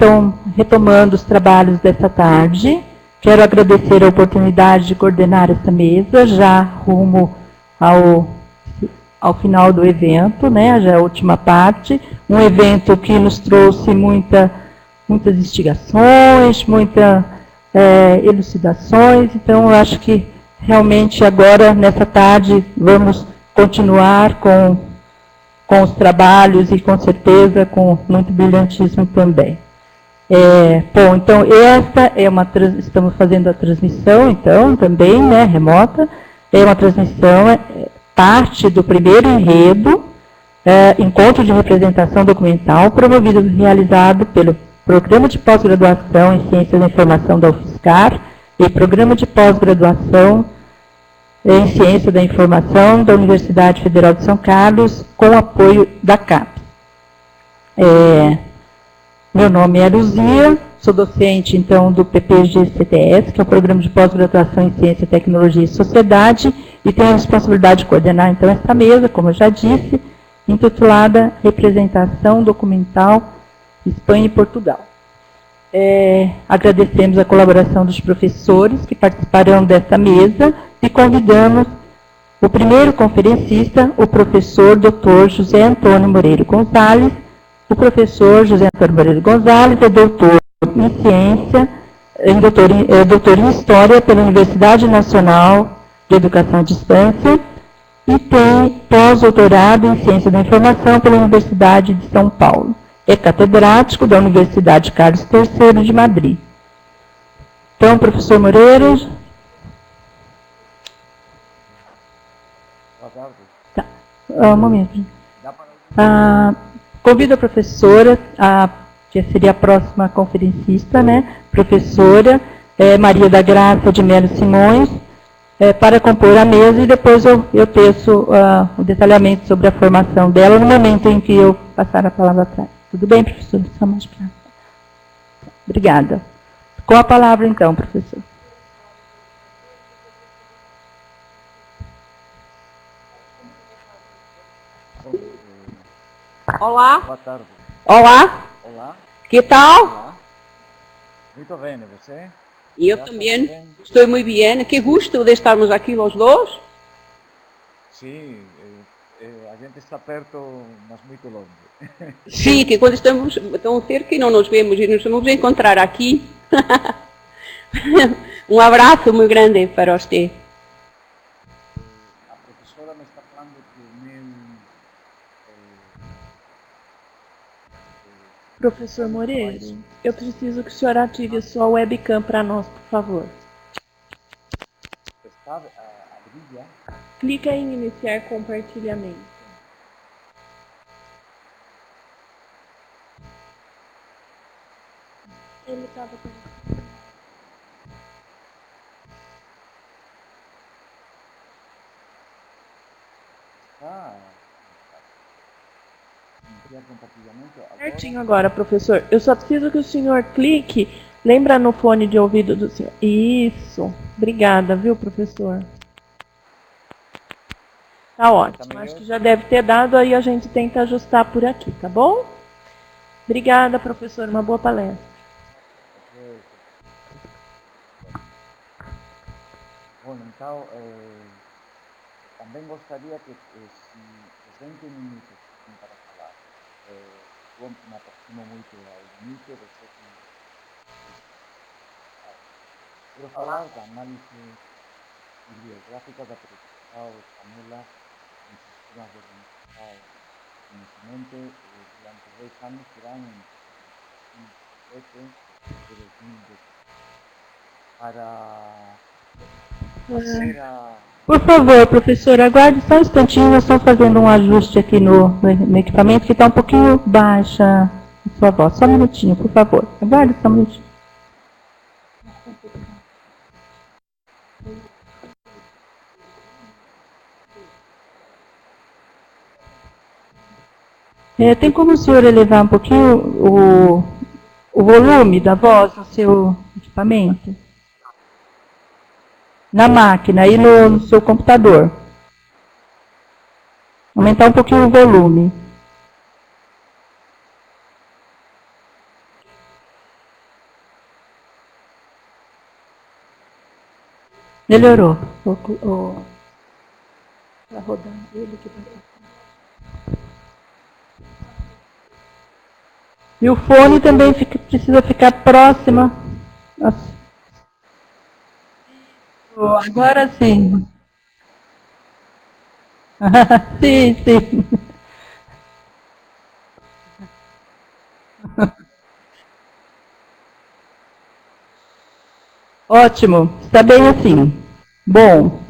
estão retomando os trabalhos dessa tarde. Quero agradecer a oportunidade de coordenar essa mesa, já rumo ao final do evento, né, já a última parte. Um evento que nos trouxe muitas instigações, muitas elucidações. Então, eu acho que realmente agora, nessa tarde, vamos continuar com os trabalhos e, com certeza, com muito brilhantismo também. Bom, então, estamos fazendo a transmissão, então, também, né, remota. É uma transmissão, parte do primeiro enredo, encontro de representação documental, promovido e realizado pelo Programa de Pós-Graduação em Ciência da Informação da UFSCar e Programa de Pós-Graduação em Ciência da Informação da Universidade Federal de São Carlos, com apoio da CAPES. Meu nome é Luzia, sou docente, então, do PPG-CTS, que é o Programa de Pós-Graduação em Ciência, Tecnologia e Sociedade, e tenho a responsabilidade de coordenar, então, esta mesa, como eu já disse, intitulada Representação Documental Espanha e Portugal. Agradecemos a colaboração dos professores que participarão dessa mesa e convidamos o primeiro conferencista, o professor Dr. José Antônio Moreira Gonzalez. O professor José Antônio Moreira Gonzalez é doutor em ciência, doutor em História pela Universidade Nacional de Educação à Distância e tem pós-doutorado em Ciência da Informação pela Universidade de São Paulo. É catedrático da Universidade Carlos III de Madrid. Então, professor Moreira. Tá. Um momento. Convido a professora, que seria a próxima conferencista, né? Professora Maria da Graça de Melo Simões, para compor a mesa, e depois eu teço o detalhamento sobre a formação dela no momento em que eu passar a palavra atrás. Tudo bem, professora? Obrigada. Com a palavra, então, professor. Olá. Boa tarde. Olá. Olá. Que tal? Olá. Muito bem, e você? Eu também estou muito bem. Que gosto de estarmos aqui os dois. Sim, a gente está perto, mas muito longe. Sim, que quando estamos tão cerca e não nos vemos e nos vamos encontrar aqui. Um abraço muito grande para você. A professora me está falando que o meu... Professor Moreira, eu preciso que o senhor ative a sua webcam para nós, por favor. Está a brilha? Clica em iniciar compartilhamento. Ele estava com... Certinho agora, professor. Eu só preciso que o senhor clique. Lembra no fone de ouvido do senhor? Isso. Obrigada, viu, professor? Tá ótimo. Acho que já deve ter dado, aí a gente tenta ajustar por aqui, tá bom? Obrigada, professor. Uma boa palestra. Bom, então, também gostaria que, se os 20 minutos que tem para falar, eu me aproximo muito ao início, você que... Quero falar da análise bibliográfica da Portugal espanhola em sistemas de organização do conhecimento durante 2 anos, serão em 2017 e 2018. Para fazer a... Por favor, professor, aguarde só um instantinho, nós estamos fazendo um ajuste aqui no equipamento, que está um pouquinho baixa a sua voz. Só um minutinho, por favor. Aguarde só um minutinho. Tem como o senhor elevar um pouquinho o volume da voz no seu equipamento? Na máquina e no seu computador. Aumentar um pouquinho o volume. Melhorou. Tá rodando ele que tá. E o fone também precisa ficar próxima. Nossa. Agora sim. Sim, sim. Ótimo. Está bem assim. Bom.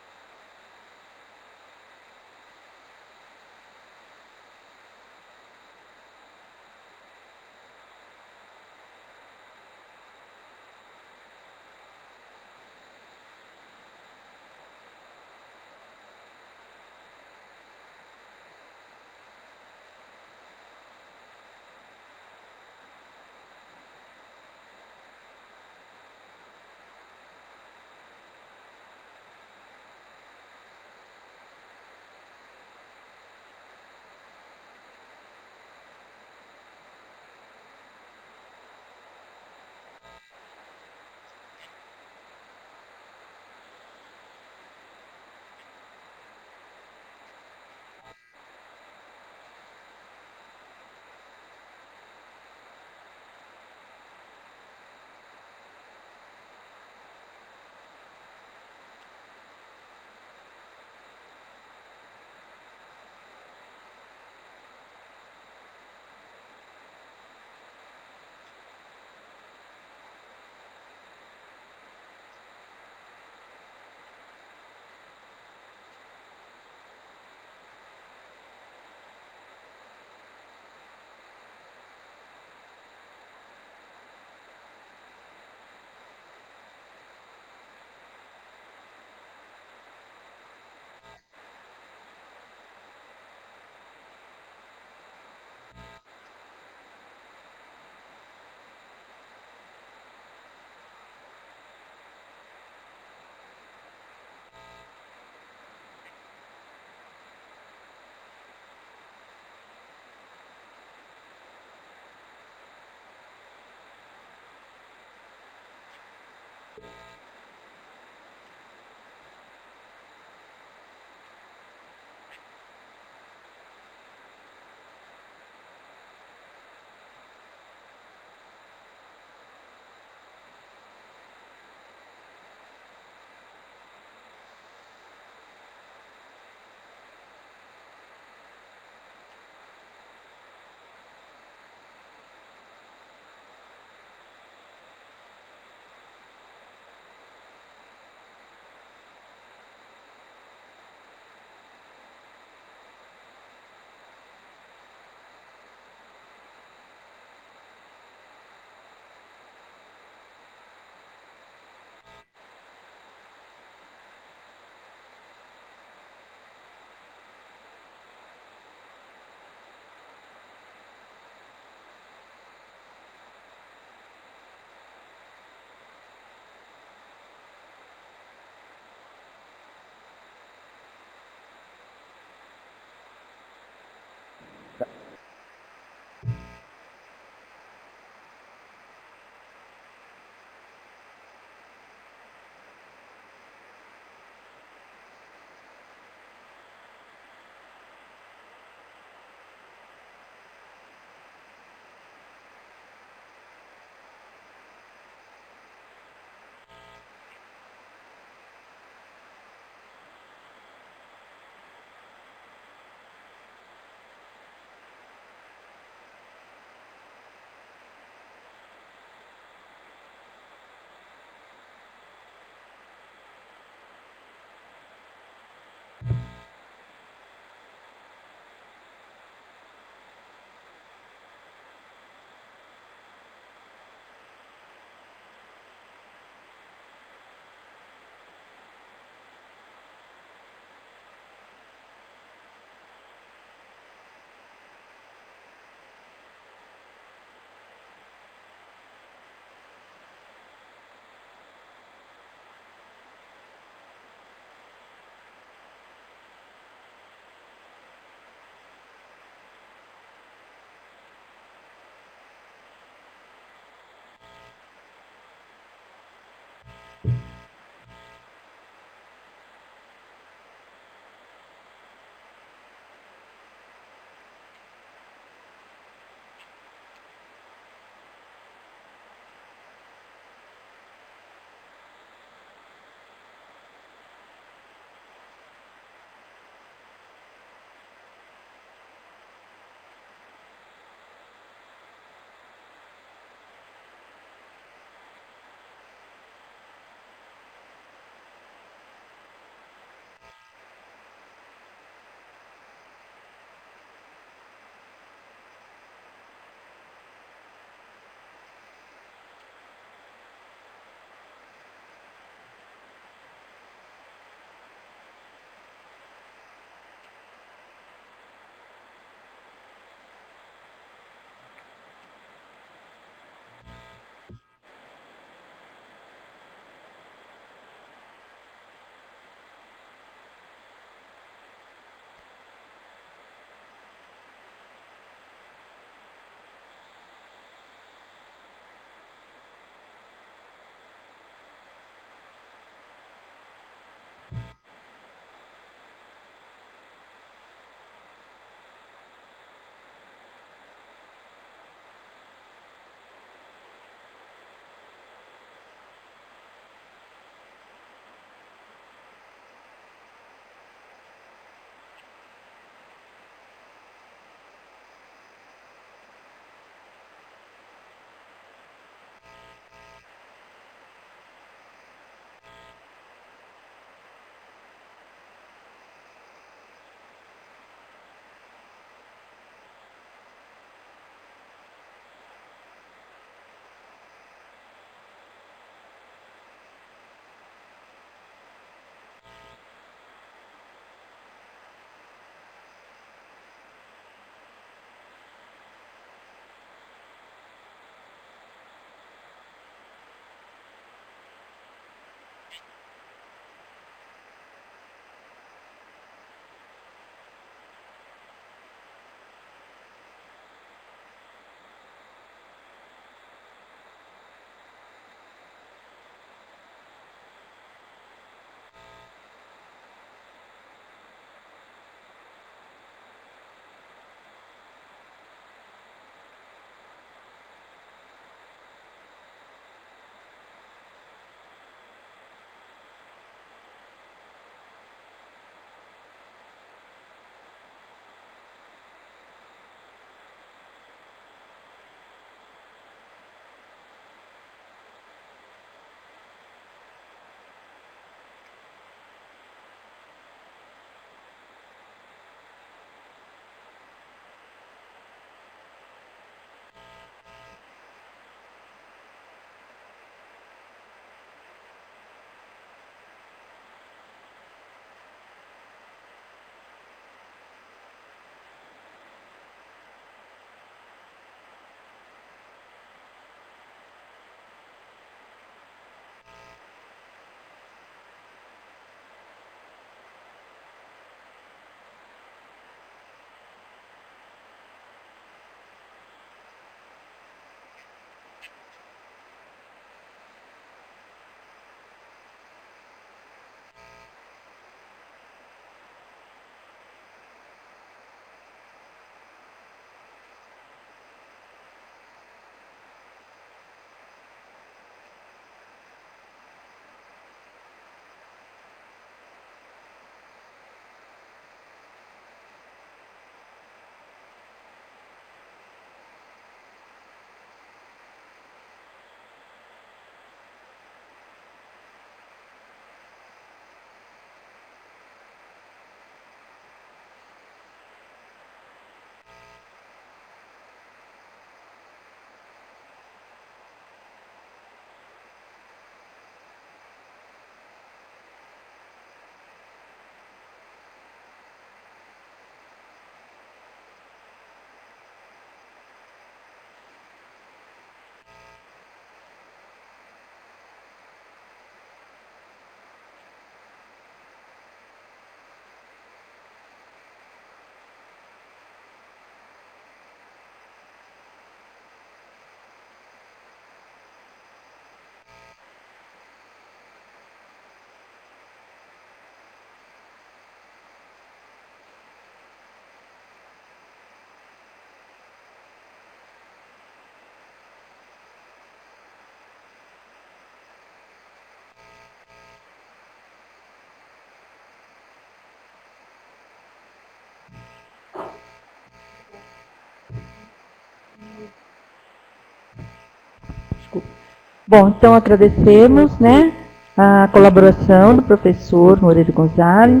Bom, então agradecemos, né, a colaboração do professor Moreira Gonzalez.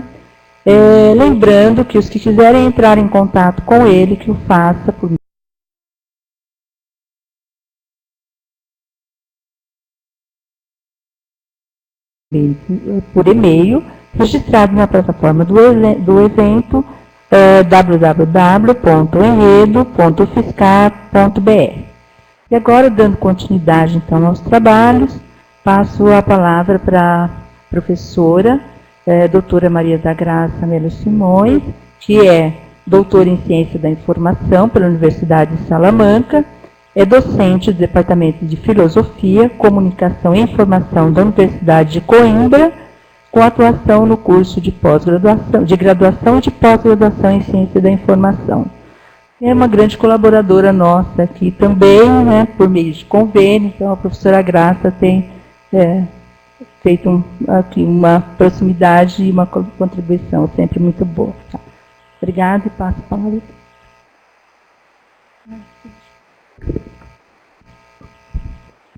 Lembrando que os que quiserem entrar em contato com ele, que o faça por e-mail, registrado na plataforma do evento www.enredo.fiscar.br. E agora, dando continuidade então aos trabalhos, passo a palavra para a professora doutora Maria da Graça Melo Simões, que é doutora em Ciência da Informação pela Universidade de Salamanca, é docente do Departamento de Filosofia, Comunicação e Informação da Universidade de Coimbra, com atuação no curso de pós-graduação, de graduação e de pós-graduação em Ciência da Informação. É uma grande colaboradora nossa aqui também, né, por meio de convênio. Então, a professora Graça tem feito aqui uma proximidade e uma contribuição sempre muito boa. Tá? Obrigada e passo a palavra.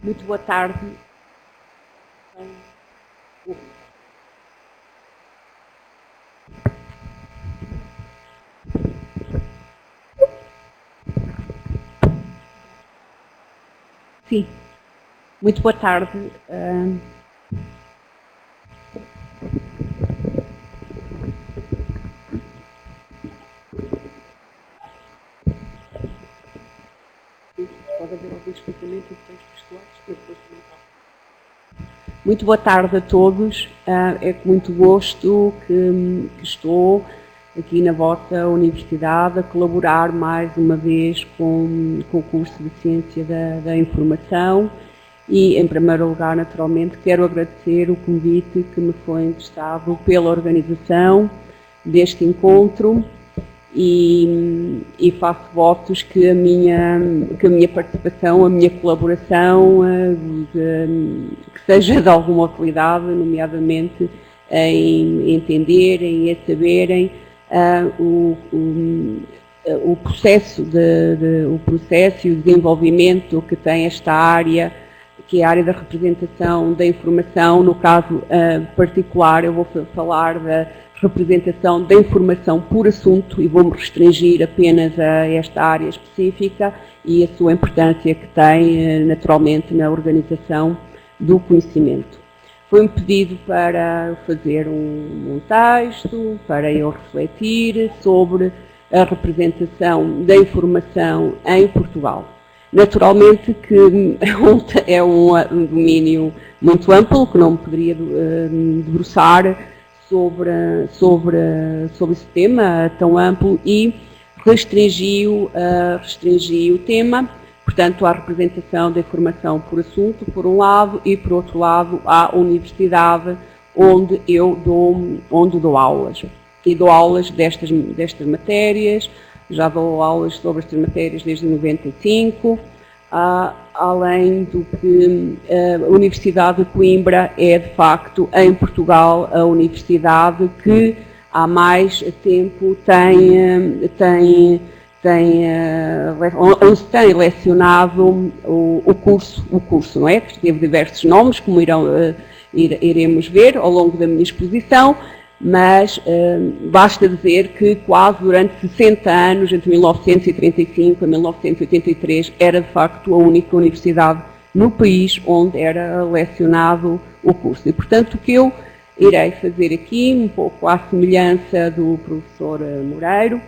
Muito boa tarde. Sim, muito boa tarde. Pode haver algum desculpamento de textos escolares? Muito boa tarde a todos. É com muito gosto que estou aqui na vossa universidade a colaborar mais uma vez com o curso de Ciência da Informação e, em primeiro lugar, naturalmente, quero agradecer o convite que me foi emprestado pela organização deste encontro e faço votos que a minha participação, a minha colaboração, que seja de alguma utilidade, nomeadamente em entenderem e a saberem o processo e o desenvolvimento que tem esta área, que é a área da representação da informação. No caso particular, eu vou falar da representação da informação por assunto e vou-me restringir apenas a esta área específica e a sua importância que tem, naturalmente, na organização do conhecimento. Foi-me pedido para fazer um texto, para eu refletir sobre a representação da informação em Portugal. Naturalmente que é um domínio muito amplo, que não me poderia debruçar sobre esse tema tão amplo e restringiu o tema, portanto, à representação da informação por assunto, por um lado, e por outro lado, à universidade onde eu dou aulas. E dou aulas destas matérias, já dou aulas sobre estas matérias desde 95, além do que a Universidade de Coimbra é, de facto, em Portugal, a universidade que há mais tempo onde se tem lecionado o curso, não é? Que teve diversos nomes, como iremos ver ao longo da minha exposição, mas basta dizer que quase durante 60 anos, entre 1935 e 1983, era de facto a única universidade no país onde era lecionado o curso. E, portanto, o que eu irei fazer aqui, um pouco à semelhança do professor Moreiro,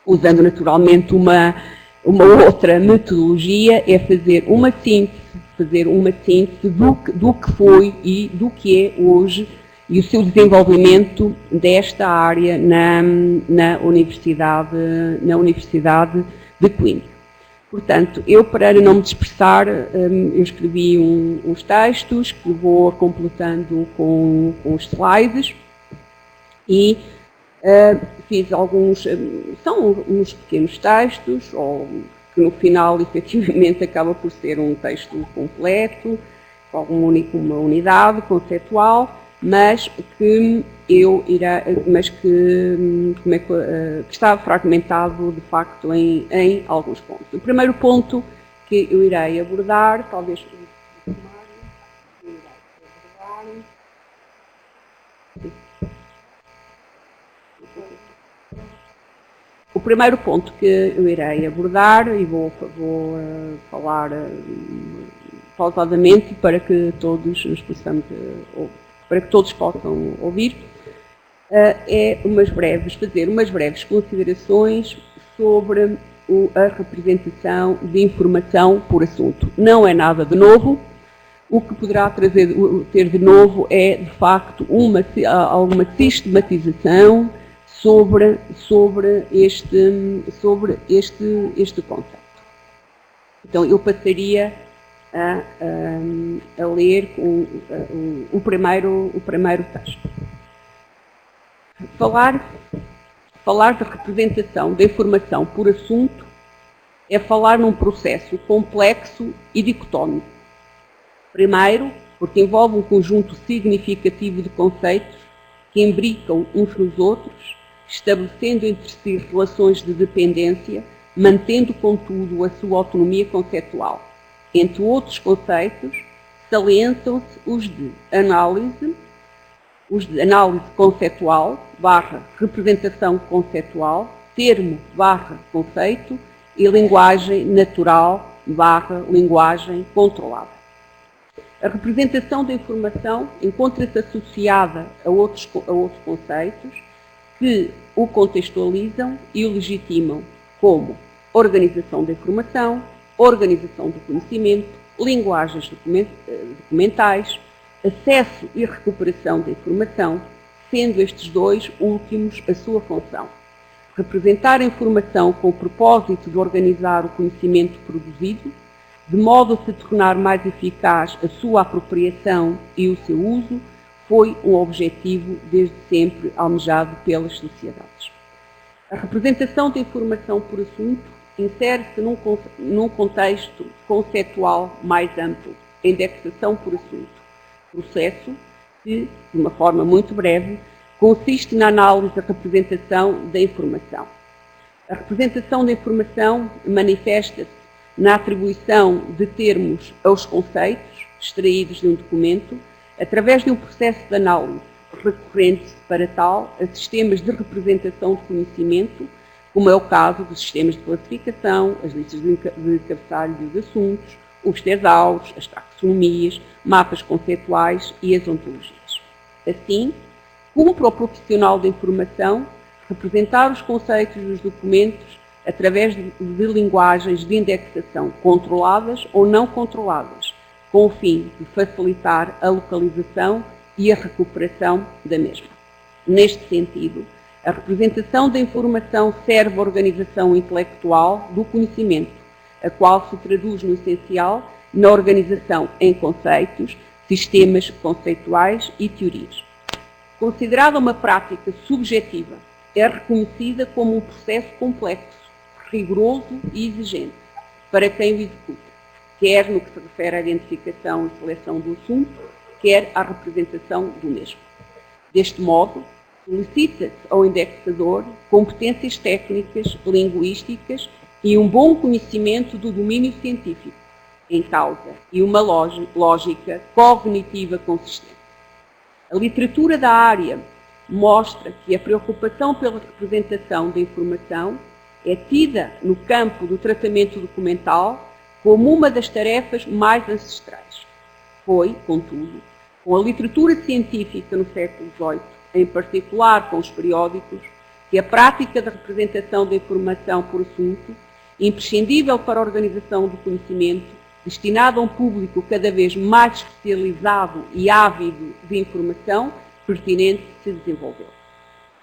usando naturalmente uma outra metodologia, é fazer uma síntese do que foi e do que é hoje e o seu desenvolvimento desta área na Universidade de Coimbra. Portanto, eu, para não me dispersar, eu escrevi uns textos que vou completando com os slides e fiz são uns pequenos textos, que no final, efetivamente, acaba por ser um texto completo, com uma unidade conceptual, mas que está fragmentado, de facto, em alguns pontos. O primeiro ponto que eu irei abordar, talvez O primeiro ponto que eu irei abordar, e vou falar pausadamente para que todos nos possamos, para que todos possam ouvir, é fazer umas breves considerações sobre a representação de informação por assunto. Não é nada de novo. O que poderá ter de novo é, de facto, alguma sistematização sobre este conceito. Então, eu passaria a ler o primeiro texto. Falar de representação da informação por assunto é falar num processo complexo e dicotómico. Primeiro, porque envolve um conjunto significativo de conceitos que imbricam uns nos outros, estabelecendo entre si relações de dependência, mantendo, contudo, a sua autonomia conceitual. Entre outros conceitos, salientam-se os de análise conceitual, representação conceitual, termo, conceito, e linguagem natural, linguagem controlada. A representação da informação encontra-se associada a outros conceitos que o contextualizam e o legitimam, como organização da informação, organização do conhecimento, linguagens documentais, acesso e recuperação da informação, sendo estes dois últimos a sua função. Representar a informação com o propósito de organizar o conhecimento produzido, de modo a se tornar mais eficaz a sua apropriação e o seu uso, foi um objetivo desde sempre almejado pelas sociedades. A representação da informação por assunto insere-se num contexto conceitual mais amplo, a indexação por assunto, processo que, de uma forma muito breve, consiste na análise da representação da informação. A representação da informação manifesta-se na atribuição de termos aos conceitos extraídos de um documento, através de um processo de análise recorrente para tal a sistemas de representação de conhecimento, como é o caso dos sistemas de classificação, as listas de cabeçalho dos assuntos, os tesauros, as taxonomias, mapas conceituais e as ontologias. Assim, cumpre ao profissional da informação representar os conceitos dos documentos através de linguagens de indexação controladas ou não controladas, com o fim de facilitar a localização e a recuperação da mesma. Neste sentido, a representação da informação serve à organização intelectual do conhecimento, a qual se traduz no essencial na organização em conceitos, sistemas conceituais e teorias. Considerada uma prática subjetiva, é reconhecida como um processo complexo, rigoroso e exigente para quem o executa, quer no que se refere à identificação e seleção do assunto, quer à representação do mesmo. Deste modo, solicita-se ao indexador competências técnicas, linguísticas e um bom conhecimento do domínio científico em causa e uma lógica cognitiva consistente. A literatura da área mostra que a preocupação pela representação da informação é tida no campo do tratamento documental como uma das tarefas mais ancestrais. Foi, contudo, com a literatura científica no século XVIII, em particular com os periódicos, que a prática da representação da informação por assunto, imprescindível para a organização do conhecimento, destinado a um público cada vez mais especializado e ávido de informação pertinente, se desenvolveu.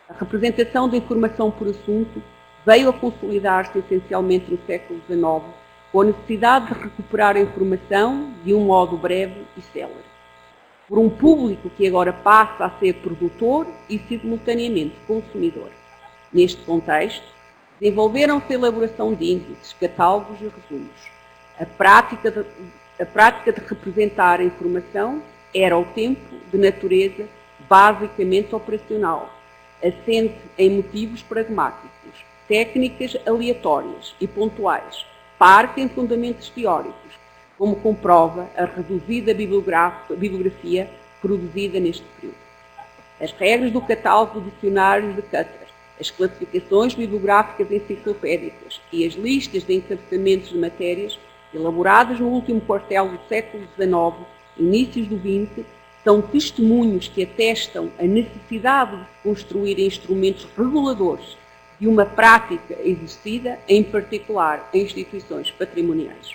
A representação da informação por assunto veio a consolidar-se essencialmente no século XIX, com a necessidade de recuperar a informação de um modo breve e célere, por um público que agora passa a ser produtor e simultaneamente consumidor. Neste contexto, desenvolveram-se a elaboração de índices, catálogos e resumos. A prática de representar a informação era ao tempo de natureza basicamente operacional, assente em motivos pragmáticos, técnicas aleatórias e pontuais, parte em fundamentos teóricos, como comprova a reduzida bibliografia produzida neste período. As regras do catálogo do dicionário de Cutter, as classificações bibliográficas enciclopédicas e as listas de encabeçamentos de matérias elaboradas no último quartel do século XIX, inícios do XX, são testemunhos que atestam a necessidade de construir instrumentos reguladores de uma prática exercida, em particular em instituições patrimoniais.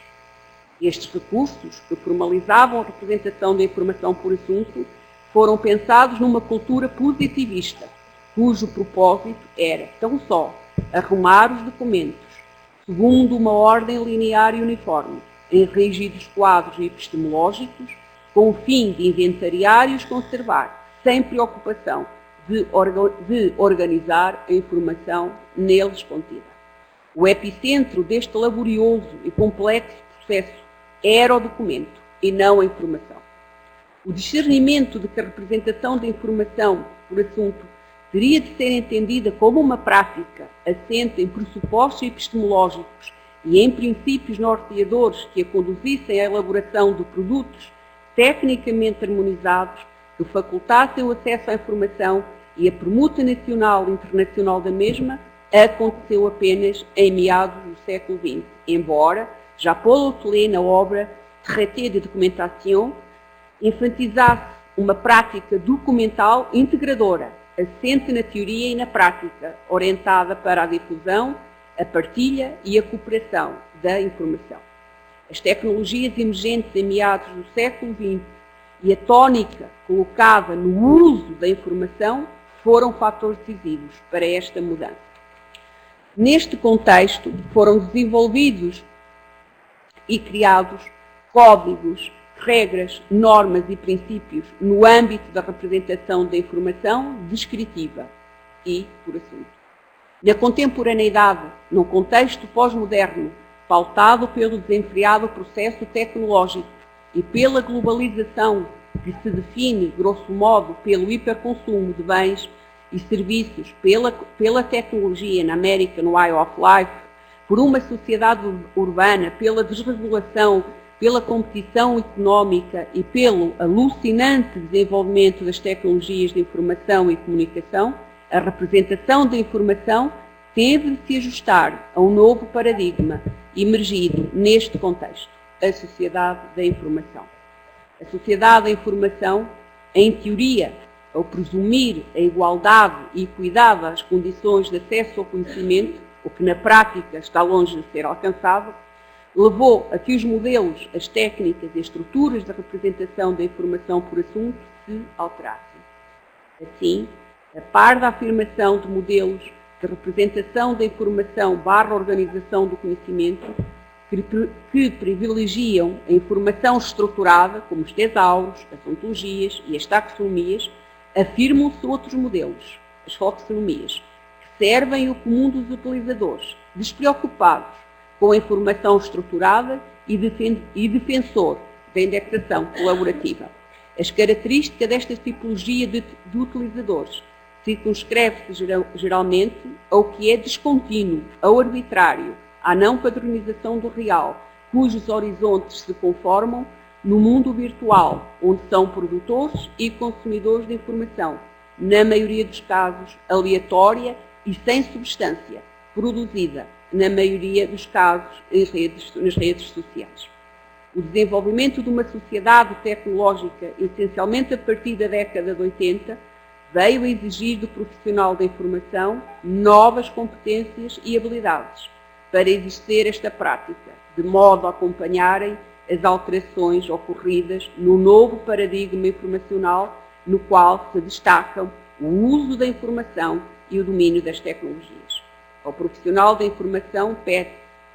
Estes recursos, que formalizavam a representação da informação por assunto, foram pensados numa cultura positivista, cujo propósito era, tão só, arrumar os documentos, segundo uma ordem linear e uniforme, em rígidos quadros epistemológicos, com o fim de inventariar e os conservar, sem preocupação de organizar a informação neles contida. O epicentro deste laborioso e complexo processo era o documento e não a informação. O discernimento de que a representação da informação por assunto teria de ser entendida como uma prática assente em pressupostos epistemológicos e em princípios norteadores que a conduzissem à elaboração de produtos tecnicamente harmonizados que facultassem o acesso à informação e a permuta nacional e internacional da mesma, aconteceu apenas em meados do século XX, embora já Paul Hotelet, na obra Traité de Documentation, enfatizasse uma prática documental integradora, assente na teoria e na prática, orientada para a difusão, a partilha e a cooperação da informação. As tecnologias emergentes em meados do século XX e a tónica colocada no uso da informação foram fatores decisivos para esta mudança. Neste contexto, foram desenvolvidos e criados códigos, regras, normas e princípios no âmbito da representação da informação descritiva e por assunto. Na contemporaneidade, num contexto pós-moderno, pautado pelo desenfreado processo tecnológico e pela globalização que se define, grosso modo, pelo hiperconsumo de bens e serviços, pela tecnologia na American Way of Life, por uma sociedade urbana, pela desregulação, pela competição económica e pelo alucinante desenvolvimento das tecnologias de informação e comunicação, a representação da informação teve de se ajustar a um novo paradigma emergido neste contexto, a sociedade da informação. A sociedade da informação, em teoria, ao presumir a igualdade e equidade das condições de acesso ao conhecimento, o que na prática está longe de ser alcançado, levou a que os modelos, as técnicas e as estruturas da representação da informação por assunto se alterassem. Assim, a par da afirmação de modelos de representação da informação / organização do conhecimento, que privilegiam a informação estruturada, como os tesauros, as ontologias e as taxonomias, afirmam-se outros modelos, as folksonomias, que servem o comum dos utilizadores, despreocupados com a informação estruturada e defensor da indexação colaborativa. As características desta tipologia de utilizadores circunscreve-se geralmente ao que é descontínuo, ao arbitrário, à não padronização do real, cujos horizontes se conformam no mundo virtual, onde são produtores e consumidores de informação, na maioria dos casos aleatória e sem substância, produzida, na maioria dos casos, nas redes sociais. O desenvolvimento de uma sociedade tecnológica, essencialmente a partir da década de 80, veio a exigir do profissional da informação novas competências e habilidades para exercer esta prática, de modo a acompanharem as alterações ocorridas no novo paradigma informacional, no qual se destacam o uso da informação e o domínio das tecnologias. Ao profissional da informação pede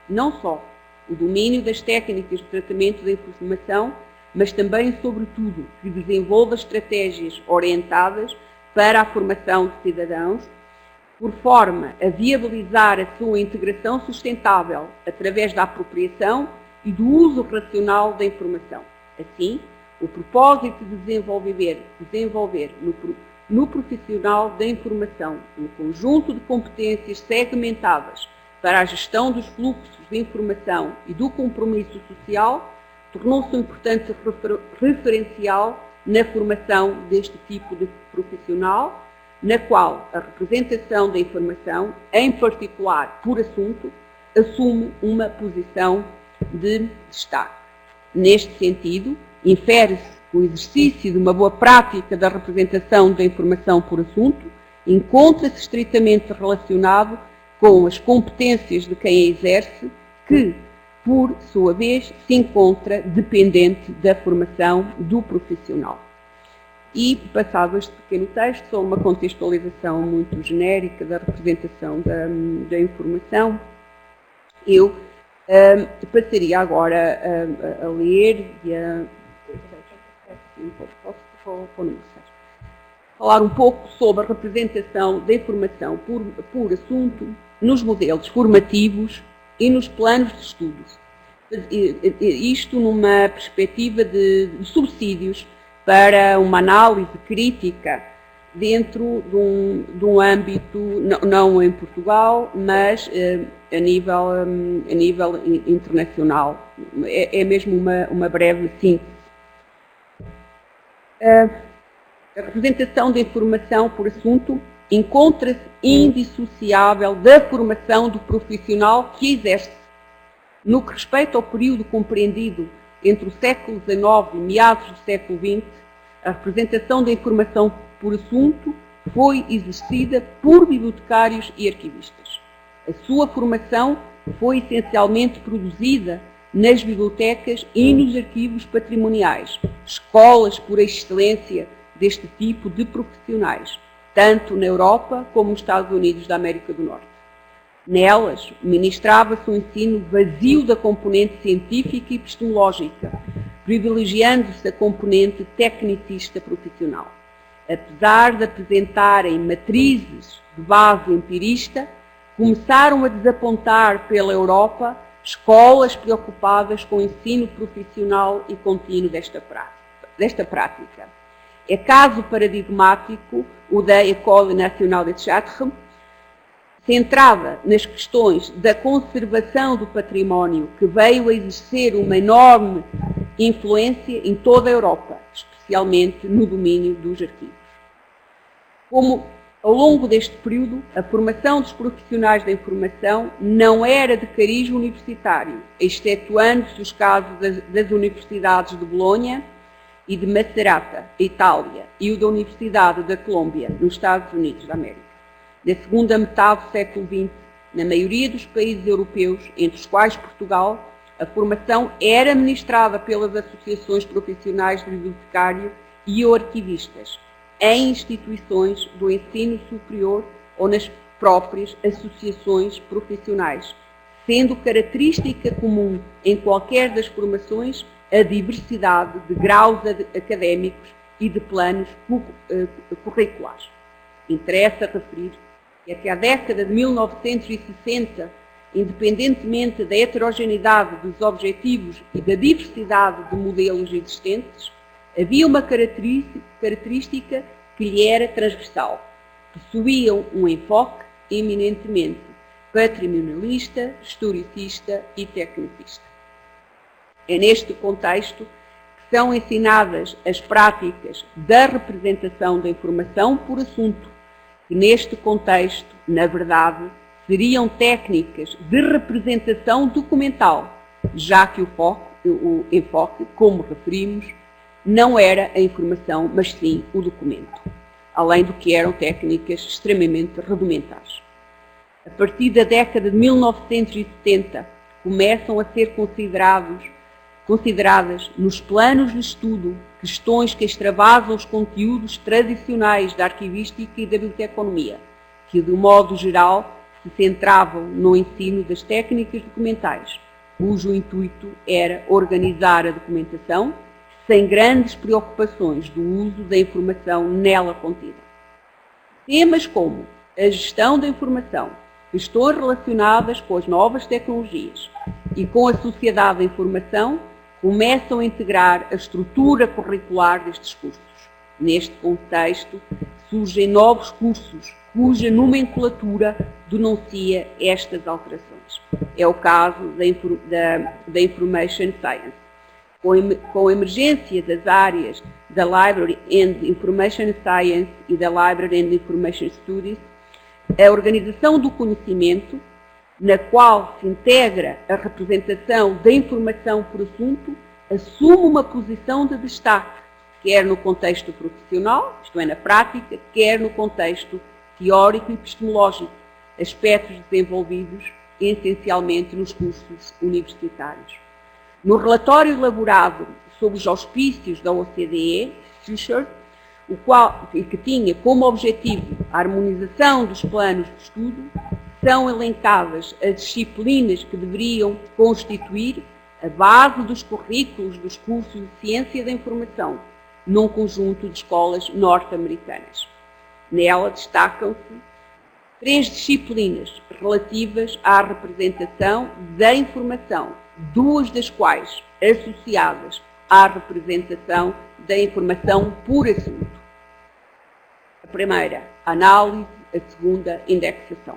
não só o domínio das técnicas de tratamento da informação, mas também, sobretudo, que desenvolva estratégias orientadas para a formação de cidadãos, por forma a viabilizar a sua integração sustentável através da apropriação e do uso racional da informação. Assim, o propósito de desenvolver no profissional da informação um conjunto de competências segmentadas para a gestão dos fluxos de informação e do compromisso social tornou-se um importante referencial na formação deste tipo de profissional, na qual a representação da informação, em particular por assunto, assume uma posição de destaque. Neste sentido, infere-se que o exercício de uma boa prática da representação da informação por assunto encontra-se estritamente relacionado com as competências de quem a exerce, que, por sua vez, se encontra dependente da formação do profissional. E, passado este pequeno texto, só uma contextualização muito genérica da representação da informação, eu passaria agora a ler e a falar um pouco sobre a representação da informação por assunto nos modelos formativos e nos planos de estudos. Isto numa perspectiva de subsídios para uma análise crítica dentro de um âmbito, não em Portugal, mas a nível internacional. É mesmo uma breve síntese. A representação da informação por assunto encontra-se indissociável da formação do profissional que exerce. No que respeita ao período compreendido entre o século XIX e meados do século XX, a representação da informação por assunto foi exercida por bibliotecários e arquivistas. A sua formação foi essencialmente produzida nas bibliotecas e nos arquivos patrimoniais, escolas por excelência deste tipo de profissionais, tanto na Europa como nos Estados Unidos da América do Norte. Nelas, ministrava-se um ensino vazio da componente científica e epistemológica, privilegiando-se a componente tecnicista profissional. Apesar de apresentarem matrizes de base empirista, começaram a desapontar pela Europa escolas preocupadas com o ensino profissional e contínuo desta prática. É caso paradigmático o da École Nationale de Chartres, centrada nas questões da conservação do património, que veio a exercer uma enorme influência em toda a Europa, especialmente no domínio dos arquivos. Como ao longo deste período, a formação dos profissionais da informação não era de cariz universitário, excetuando-se os casos das universidades de Bolonha e de Macerata, Itália, e o da Universidade da Colômbia, nos Estados Unidos da América. Na segunda metade do século XX, na maioria dos países europeus, entre os quais Portugal, a formação era ministrada pelas associações profissionais de bibliotecário e arquivistas, em instituições do ensino superior ou nas próprias associações profissionais, sendo característica comum em qualquer das formações a diversidade de graus académicos e de planos curriculares. Interessa referir que até a década de 1960, independentemente da heterogeneidade dos objetivos e da diversidade de modelos existentes, havia uma característica que lhe era transversal. Possuíam um enfoque eminentemente patrimonialista, historicista e tecnicista. É neste contexto que são ensinadas as práticas da representação da informação por assunto, que neste contexto, na verdade, seriam técnicas de representação documental, já que o enfoque, como referimos, não era a informação, mas sim o documento, além do que eram técnicas extremamente rudimentares. A partir da década de 1970, começam a ser consideradas nos planos de estudo questões que extravasam os conteúdos tradicionais da arquivística e da biblioteconomia, que, de um modo geral, se centravam no ensino das técnicas documentais, cujo intuito era organizar a documentação sem grandes preocupações do uso da informação nela contida. Temas como a gestão da informação, questões relacionadas com as novas tecnologias e com a sociedade da informação começam a integrar a estrutura curricular destes cursos. Neste contexto, surgem novos cursos cuja nomenclatura denuncia estas alterações. É o caso da Information Science, Com a emergência das áreas da Library and Information Science e da Library and Information Studies, a organização do conhecimento, na qual se integra a representação da informação por assunto, assume uma posição de destaque, quer no contexto profissional, isto é, na prática, quer no contexto teórico e epistemológico, aspectos desenvolvidos essencialmente nos cursos universitários. No relatório elaborado sob os auspícios da OCDE, Fisher, que tinha como objetivo a harmonização dos planos de estudo, são elencadas as disciplinas que deveriam constituir a base dos currículos dos cursos de Ciência da Informação, num conjunto de escolas norte-americanas. Nela destacam-se 3 disciplinas relativas à representação da informação, 2 das quais associadas à representação da informação por assunto. A primeira, análise, a segunda, indexação.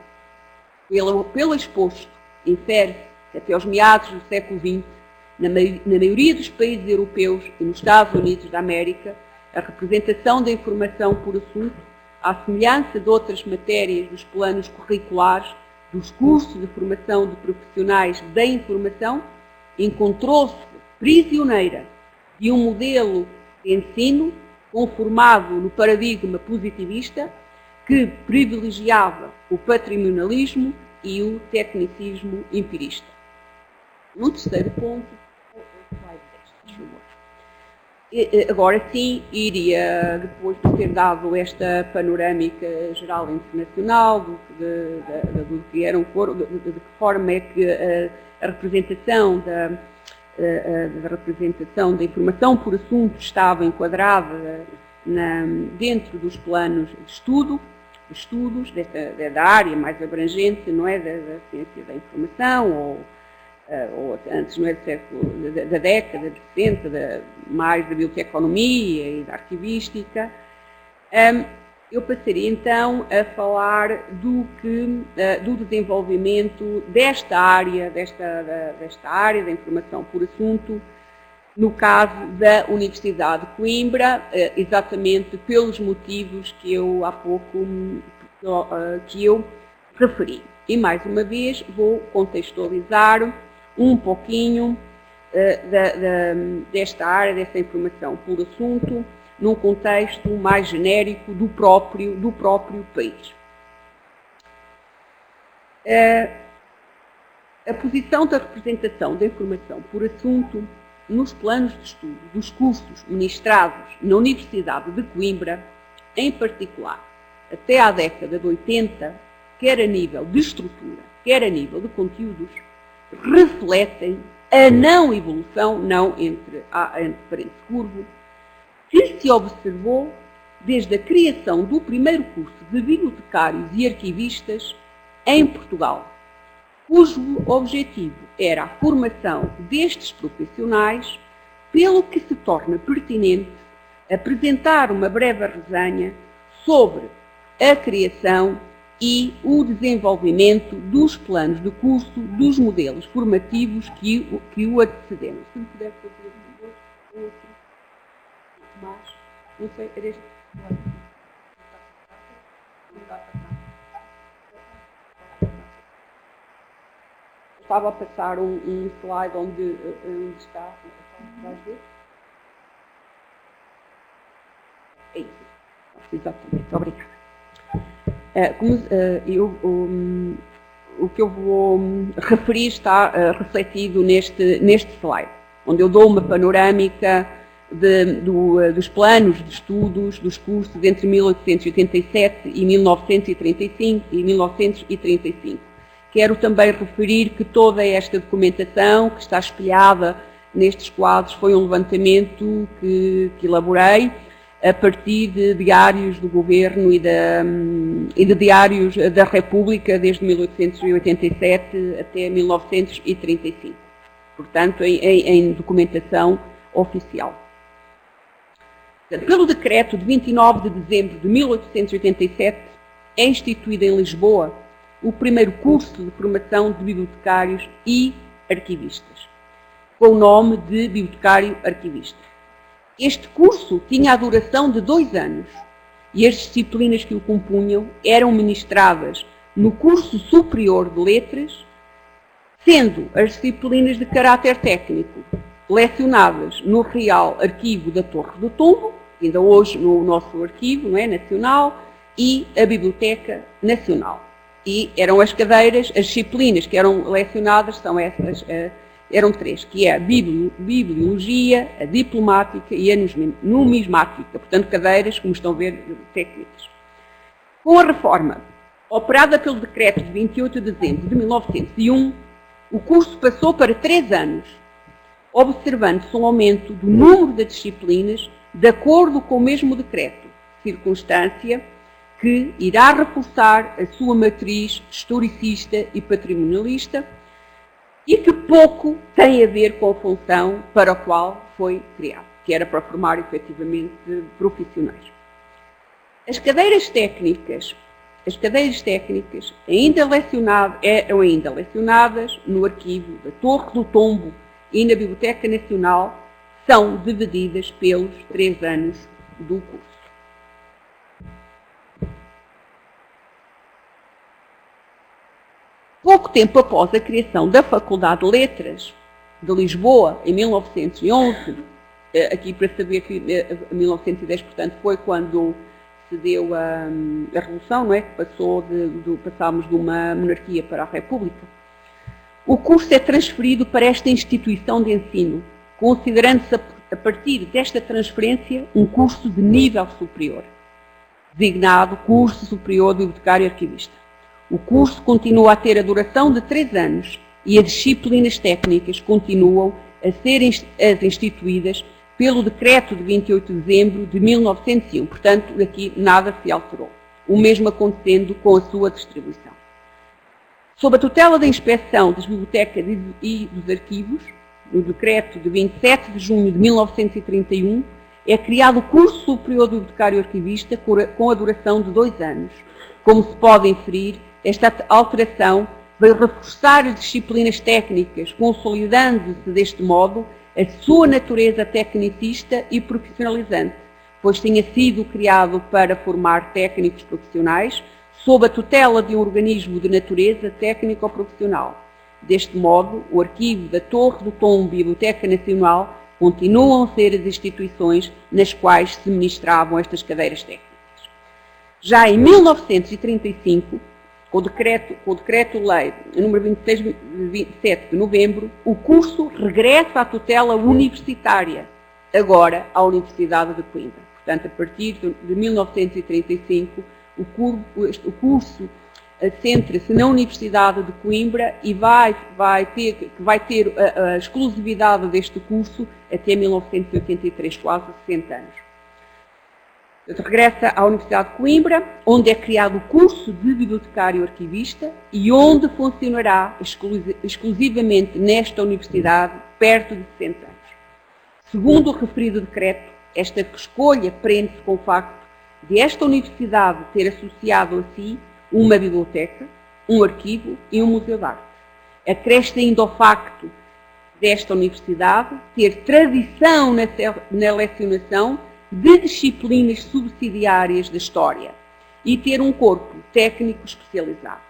Pelo exposto, infere-se que até aos meados do século XX, na maioria dos países europeus e nos Estados Unidos da América, a representação da informação por assunto, à semelhança de outras matérias dos planos curriculares dos cursos de formação de profissionais da informação, encontrou-se prisioneira de um modelo de ensino conformado no paradigma positivista que privilegiava o patrimonialismo e o tecnicismo empirista. No terceiro ponto, agora sim, iria, depois de ter dado esta panorâmica geral internacional do que era de que forma é que a representação da informação por assunto estava enquadrada dentro dos planos de estudos da área mais abrangente, não é, da ciência da informação, ou antes, não é, da década de 60, mais da biotecnologia e da arquivística. Eu passaria então a falar do desenvolvimento desta área da informação por assunto, no caso da Universidade de Coimbra, exatamente pelos motivos que eu há pouco referi. E mais uma vez vou contextualizar um pouquinho desta área, desta informação por assunto, num contexto mais genérico do próprio país. A posição da representação da informação por assunto nos planos de estudo dos cursos ministrados na Universidade de Coimbra, em particular, até à década de 80, quer a nível de estrutura, quer a nível de conteúdos, refletem a não evolução, não entre parênteses curvo, que se observou desde a criação do primeiro curso de bibliotecários e arquivistas em Portugal, cujo objetivo era a formação destes profissionais, pelo que se torna pertinente apresentar uma breve resenha sobre a criação e o desenvolvimento dos planos de curso dos modelos formativos que o antecederam. Se me puder fazer outro mais, não sei, era este. Estava a passar um slide onde está, vais ver? É isso. Exatamente, obrigada. O que eu vou referir está refletido neste slide, onde eu dou uma panorâmica dos planos de estudos dos cursos entre 1887 e 1935. Quero também referir que toda esta documentação que está espelhada nestes quadros foi um levantamento que elaborei a partir de diários do Governo e de diários da República desde 1887 até 1935. Portanto, em documentação oficial. Pelo decreto de 29 de dezembro de 1887, é instituído em Lisboa o primeiro curso de formação de bibliotecários e arquivistas, com o nome de bibliotecário arquivista. Este curso tinha a duração de 2 anos e as disciplinas que o compunham eram ministradas no curso superior de letras, sendo as disciplinas de caráter técnico lecionadas no Real Arquivo da Torre do Tombo, ainda hoje no nosso arquivo, não é, nacional, e a Biblioteca Nacional. E eram as cadeiras, as disciplinas que eram lecionadas são essas, eram 3, que é a Bibliologia, a Diplomática e a Numismática. Portanto, cadeiras, como estão a ver, técnicas. Com a reforma, operada pelo decreto de 28 de dezembro de 1901, o curso passou para 3 anos, observando-se um aumento do número de disciplinas de acordo com o mesmo decreto, circunstância que irá reforçar a sua matriz historicista e patrimonialista e que pouco tem a ver com a função para a qual foi criado, que era para formar efetivamente profissionais. As cadeiras técnicas eram ainda lecionadas no arquivo da Torre do Tombo e na Biblioteca Nacional, são divididas pelos 3 anos do curso. Pouco tempo após a criação da Faculdade de Letras de Lisboa, em 1911, aqui para saber que 1910, portanto, foi quando se deu a Revolução, não é? Que passámos de uma monarquia para a República. O curso é transferido para esta instituição de ensino, considerando-se a partir desta transferência um curso de nível superior, designado Curso Superior de Bibliotecário Arquivista. O curso continua a ter a duração de 3 anos e as disciplinas técnicas continuam a ser instituídas pelo decreto de 28 de dezembro de 1901. Portanto, aqui nada se alterou. O mesmo acontecendo com a sua distribuição. Sob a tutela da Inspeção das Bibliotecas e dos Arquivos, no decreto de 27 de junho de 1931, é criado o Curso Superior de Bibliotecário Arquivista com a duração de 2 anos. Como se pode inferir, esta alteração veio reforçar as disciplinas técnicas, consolidando-se deste modo a sua natureza tecnicista e profissionalizante, pois tinha sido criado para formar técnicos profissionais sob a tutela de um organismo de natureza técnico-profissional. Deste modo, o Arquivo da Torre do Tombo e a Biblioteca Nacional continuam a ser as instituições nas quais se ministravam estas cadeiras técnicas. Já em 1935, com o Decreto-Lei número 26 de 27 de novembro, o curso regressa à tutela universitária, agora à Universidade de Coimbra. Portanto, a partir de 1935, o curso centra-se na Universidade de Coimbra e vai ter a exclusividade deste curso até 1983, quase 60 anos. Regressa à Universidade de Coimbra, onde é criado o curso de bibliotecário arquivista e onde funcionará exclusivamente nesta universidade perto de 60 anos. Segundo o referido decreto, esta escolha prende-se com o facto de esta universidade ter associado a si uma biblioteca, um arquivo e um museu de arte. Acresce ainda ao facto desta universidade ter tradição na lecionação de disciplinas subsidiárias da História e ter um corpo técnico especializado.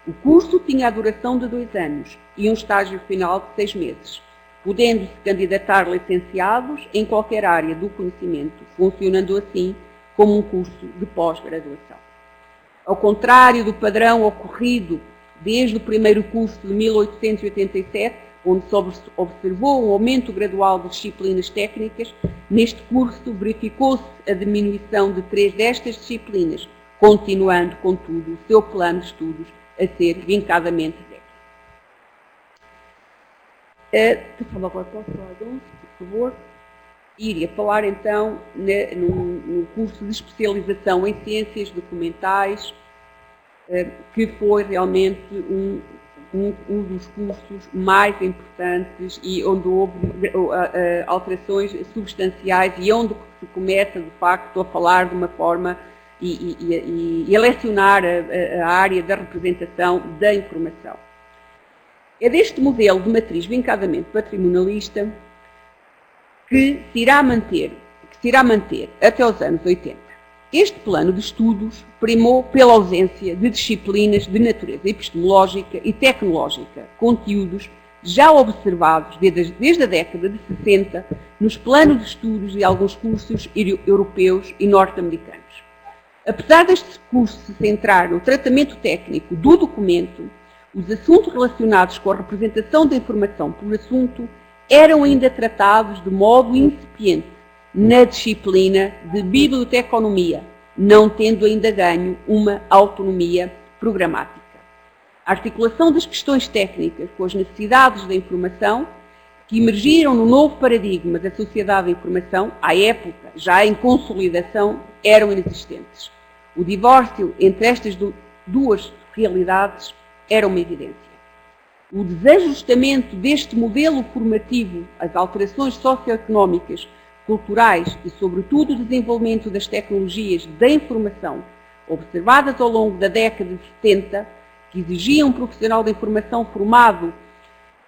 O curso tinha a duração de 2 anos e um estágio final de 6 meses, podendo-se candidatar licenciados em qualquer área do conhecimento, funcionando assim como um curso de pós-graduação. Ao contrário do padrão ocorrido desde o primeiro curso de 1887, onde se observou um aumento gradual de disciplinas técnicas, neste curso verificou-se a diminuição de 3 destas disciplinas, continuando, contudo, o seu plano de estudos a ser vincadamente técnico. Agora posso falar de 11, por favor? Iria falar então no curso de especialização em ciências documentais, que foi realmente um dos cursos mais importantes e onde houve alterações substanciais e onde se começa, de facto, a falar de uma forma e a lecionar a área da representação da informação. É deste modelo de matriz vincadamente patrimonialista que se irá manter até os anos 80. Este plano de estudos primou pela ausência de disciplinas de natureza epistemológica e tecnológica, conteúdos já observados desde a década de 60 nos planos de estudos de alguns cursos europeus e norte-americanos. Apesar deste curso se centrar no tratamento técnico do documento, os assuntos relacionados com a representação da informação por assunto eram ainda tratados de modo incipiente na disciplina de biblioteconomia, não tendo ainda ganho uma autonomia programática. A articulação das questões técnicas com as necessidades da informação, que emergiram no novo paradigma da sociedade da informação, à época já em consolidação, eram inexistentes. O divórcio entre estas duas realidades era uma evidência. O desajustamento deste modelo formativo às alterações socioeconómicas, culturais e, sobretudo, o desenvolvimento das tecnologias da informação, observadas ao longo da década de 70, que exigiam um profissional da informação formado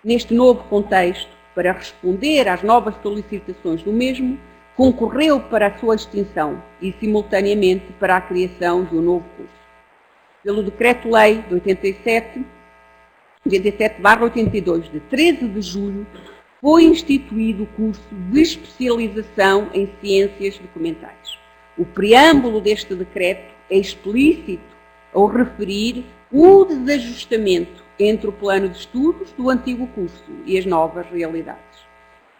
neste novo contexto para responder às novas solicitações do mesmo, concorreu para a sua extinção e, simultaneamente, para a criação de um novo curso. Pelo Decreto-Lei de 87/82, de 13 de julho, foi instituído o curso de especialização em ciências documentais. O preâmbulo deste decreto é explícito ao referir o desajustamento entre o plano de estudos do antigo curso e as novas realidades.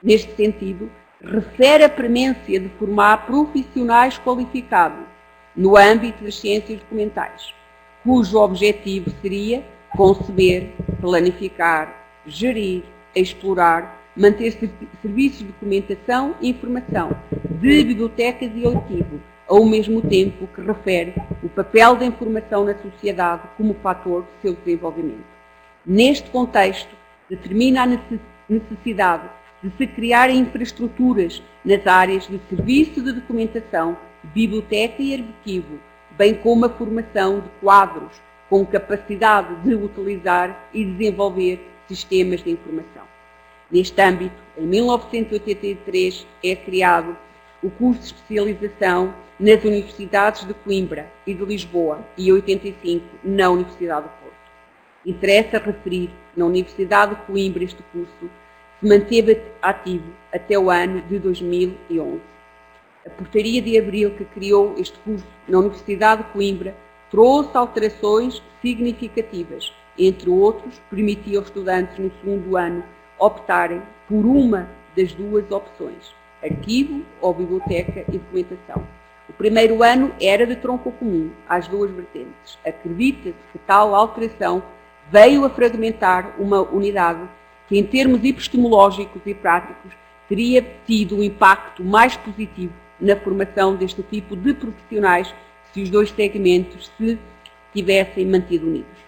Neste sentido, refere a premência de formar profissionais qualificados no âmbito das ciências documentais, cujo objetivo seria conceber, planificar, gerir, explorar, manter serviços de documentação e informação, de bibliotecas e arquivo, ao mesmo tempo que refere o papel da informação na sociedade como fator de seu desenvolvimento. Neste contexto, determina a necessidade de se criarem infraestruturas nas áreas de serviço de documentação, biblioteca e arquivo, bem como a formação de quadros com capacidade de utilizar e desenvolver sistemas de informação. Neste âmbito, em 1983, é criado o curso de especialização nas universidades de Coimbra e de Lisboa e, em 85, na Universidade do Porto. Interessa referir que na Universidade de Coimbra este curso se manteve ativo até o ano de 2011. A portaria de abril que criou este curso na Universidade de Coimbra trouxe alterações significativas. Entre outros, permitia aos estudantes no segundo ano optarem por uma das duas opções, arquivo ou biblioteca e documentação. O primeiro ano era de tronco comum às duas vertentes. Acredita-se que tal alteração veio a fragmentar uma unidade que, em termos epistemológicos e práticos, teria tido um impacto mais positivo na formação deste tipo de profissionais se os dois segmentos se tivessem mantido unidos.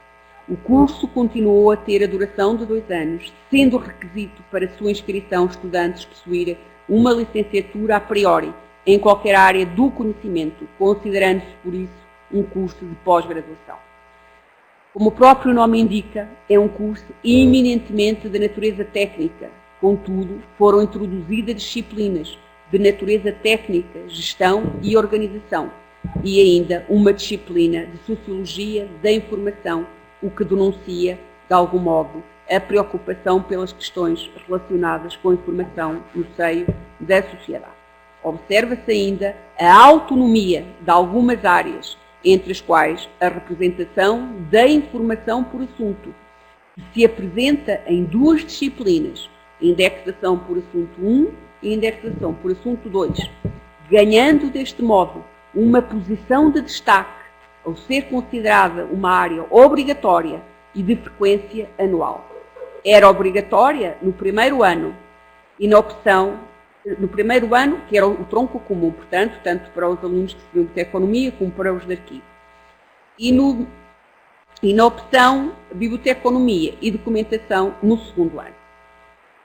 O curso continuou a ter a duração de 2 anos, sendo requisito para sua inscrição estudantes possuírem uma licenciatura a priori em qualquer área do conhecimento, considerando-se, por isso, um curso de pós-graduação. Como o próprio nome indica, é um curso eminentemente de natureza técnica. Contudo, foram introduzidas disciplinas de natureza técnica, gestão e organização, e ainda uma disciplina de Sociologia da Informação, o que denuncia, de algum modo, a preocupação pelas questões relacionadas com a informação no seio da sociedade. Observa-se ainda a autonomia de algumas áreas, entre as quais a representação da informação por assunto, que se apresenta em 2 disciplinas, indexação por assunto 1 e indexação por assunto 2, ganhando deste modo uma posição de destaque ao ser considerada uma área obrigatória e de frequência anual. Era obrigatória no primeiro ano e na opção, no primeiro ano, que era o tronco comum, portanto, tanto para os alunos que estudiam biblioteconomia como para os de arquivo. E na opção biblioteconomia e documentação no segundo ano.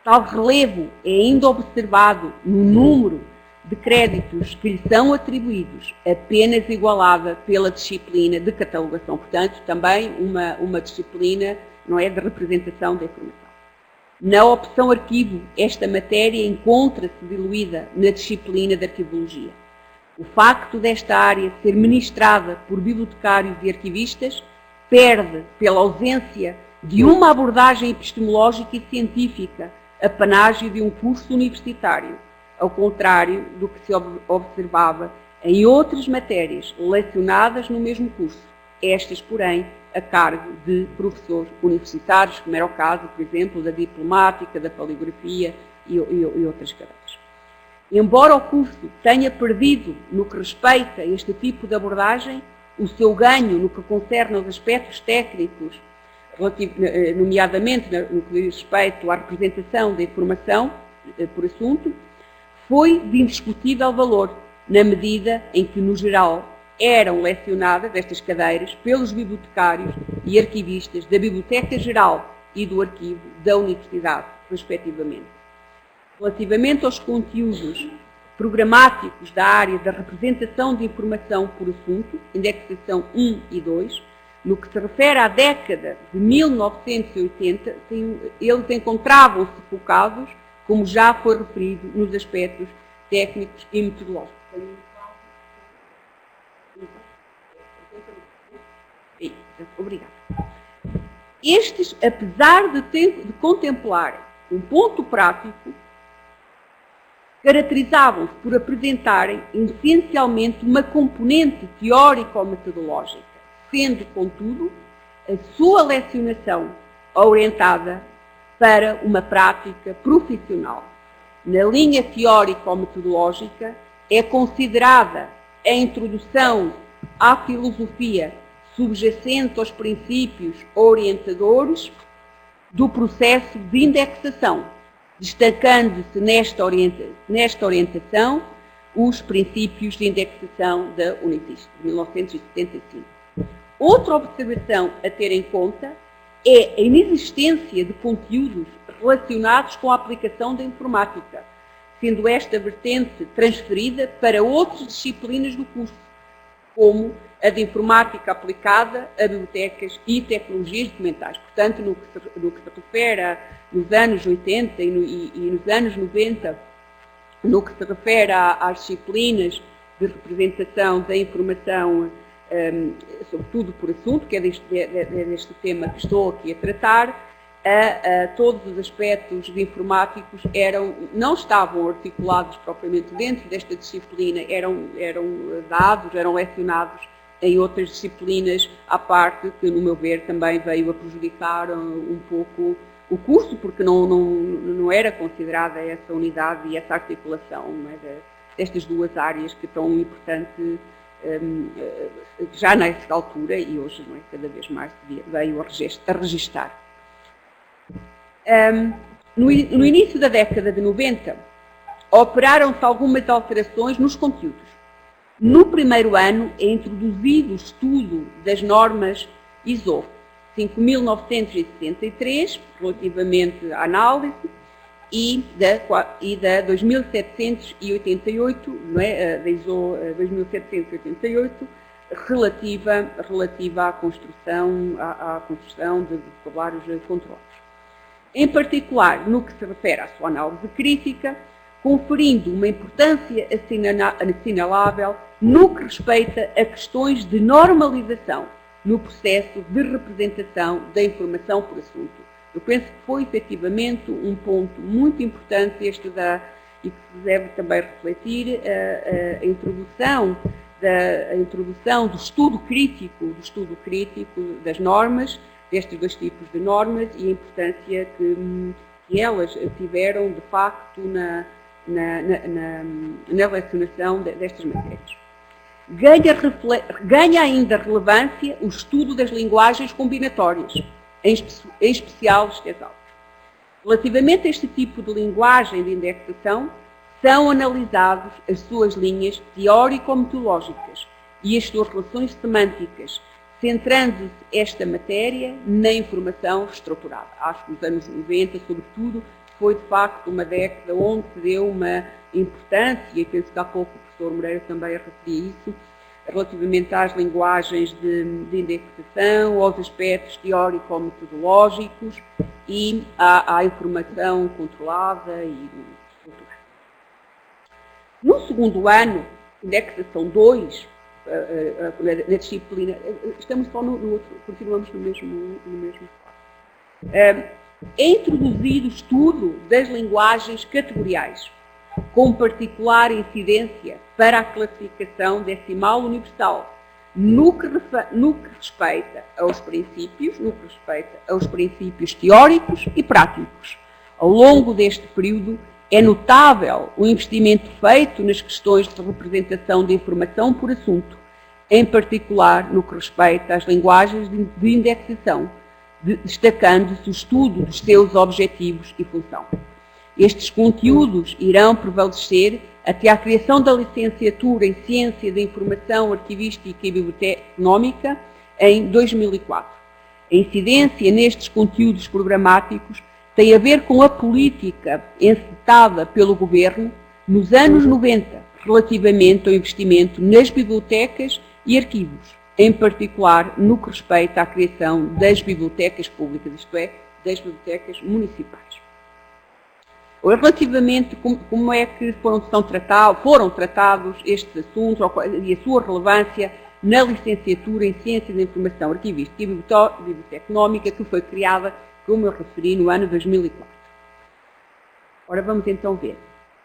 Tal relevo é ainda observado no número de créditos que lhe são atribuídos, apenas igualada pela disciplina de catalogação. Portanto, também uma disciplina não é, de representação da informação. Na opção arquivo, esta matéria encontra-se diluída na disciplina da arquivologia. O facto desta área ser ministrada por bibliotecários e arquivistas perde pela ausência de uma abordagem epistemológica e científica, apanágio de um curso universitário, ao contrário do que se observava em outras matérias lecionadas no mesmo curso, estas, porém, a cargo de professores universitários, como era o caso, por exemplo, da diplomática, da paleografia e outras cadeiras. Embora o curso tenha perdido, no que respeita a este tipo de abordagem, o seu ganho no que concerne aos aspectos técnicos, nomeadamente no que diz respeito à representação da informação por assunto, foi de indiscutível valor, na medida em que, no geral, eram lecionadas estas cadeiras pelos bibliotecários e arquivistas da Biblioteca Geral e do Arquivo da Universidade, respectivamente. Relativamente aos conteúdos programáticos da área da representação de informação por assunto, indexação 1 e 2, no que se refere à década de 1980, eles encontravam-se focados, como já foi referido, nos aspectos técnicos e metodológicos. Obrigada. Estes, apesar de contemplarem um ponto prático, caracterizavam-se por apresentarem essencialmente uma componente teórico-metodológica, sendo, contudo, a sua lecionação orientada para uma prática profissional. Na linha teórico-metodológica é considerada a introdução à filosofia subjacente aos princípios orientadores do processo de indexação, destacando-se nesta orientação os princípios de indexação da Unitist, de 1975. Outra observação a ter em conta é a inexistência de conteúdos relacionados com a aplicação da informática, sendo esta vertente transferida para outras disciplinas do curso, como a de informática aplicada a bibliotecas e tecnologias documentais. Portanto, no que se refere nos anos 80 e nos anos 90, no que se refere às disciplinas de representação da informação, sobretudo por assunto, que é deste tema que estou aqui a tratar, todos os aspectos de informáticos não estavam articulados propriamente dentro desta disciplina, eram dados, eram lecionados em outras disciplinas à parte, que, no meu ver, também veio a prejudicar um pouco o curso, porque não era considerada essa unidade e essa articulação, não é, destas duas áreas que tão importante já nessa altura e hoje, não é, cada vez mais veio a registar. No início da década de 90, operaram-se algumas alterações nos conteúdos. No primeiro ano é introduzido o estudo das normas ISO 5.963, relativamente à análise, e da 2788, não é, da ISO 2788, relativa à construção de vocabulários controlados. Em particular, no que se refere à sua análise crítica, conferindo uma importância assinalável no que respeita a questões de normalização no processo de representação da informação por assunto. Eu penso que foi efetivamente um ponto muito importante e que se deve também refletir a introdução do estudo crítico das normas, destes dois tipos de normas, e a importância que elas tiveram, de facto, na lecionação destas matérias. Ganha ainda relevância o estudo das linguagens combinatórias, em especial os tesauros. Relativamente a este tipo de linguagem de indexação, são analisados as suas linhas teórico-metodológicas e as suas relações semânticas, centrando-se esta matéria na informação estruturada. Acho que nos anos 90, sobretudo, foi de facto uma década onde se deu uma importância, e penso que há pouco o professor Moreira também referia isso, relativamente às linguagens de indexação, aos aspectos teórico-metodológicos e à informação controlada e estruturada. No segundo ano, indexação 2, na disciplina, estamos só no outro, continuamos no mesmo quadro. É introduzido o estudo das linguagens categoriais, com particular incidência para a classificação decimal universal, no que respeita aos princípios teóricos e práticos. Ao longo deste período, é notável o investimento feito nas questões de representação de informação por assunto, em particular no que respeita às linguagens de indexação, destacando-se o estudo dos seus objetivos e função. Estes conteúdos irão prevalecer até à criação da licenciatura em Ciência da Informação Arquivística e Bibliotecnómica em 2004. A incidência nestes conteúdos programáticos tem a ver com a política encetada pelo Governo nos anos 90, relativamente ao investimento nas bibliotecas e arquivos, em particular no que respeita à criação das bibliotecas públicas, isto é, das bibliotecas municipais. Relativamente como é que foram tratados estes assuntos e a sua relevância na licenciatura em Ciência da Informação Arquivística e Bibliotecnómica, que foi criada, como eu referi, no ano 2004. Ora, vamos então ver.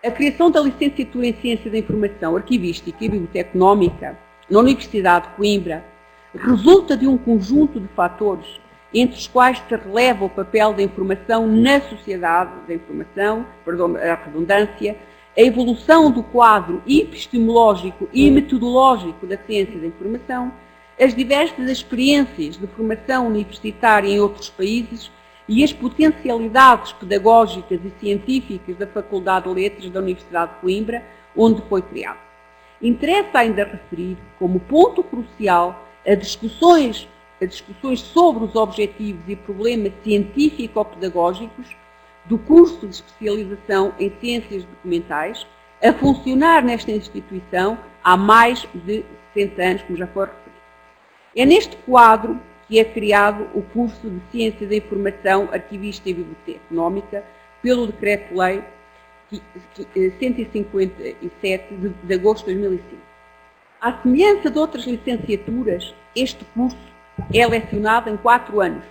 A criação da licenciatura em Ciência da Informação Arquivística e Bibliotecnómica na Universidade de Coimbra resulta de um conjunto de fatores entre os quais se releva o papel da informação na sociedade da informação, a redundância, a evolução do quadro epistemológico e metodológico da ciência da informação, as diversas experiências de formação universitária em outros países e as potencialidades pedagógicas e científicas da Faculdade de Letras da Universidade de Coimbra, onde foi criado. Interessa ainda referir, como ponto crucial, as discussões sobre os objetivos e problemas científico-pedagógicos do curso de especialização em Ciências Documentais, a funcionar nesta instituição há mais de 60 anos, como já foi referido. É neste quadro que é criado o curso de Ciência da Informação Arquivista e Bibliotecnómica pelo Decreto-Lei 157 de agosto de 2005. À semelhança de outras licenciaturas, este curso é lecionado em 4 anos,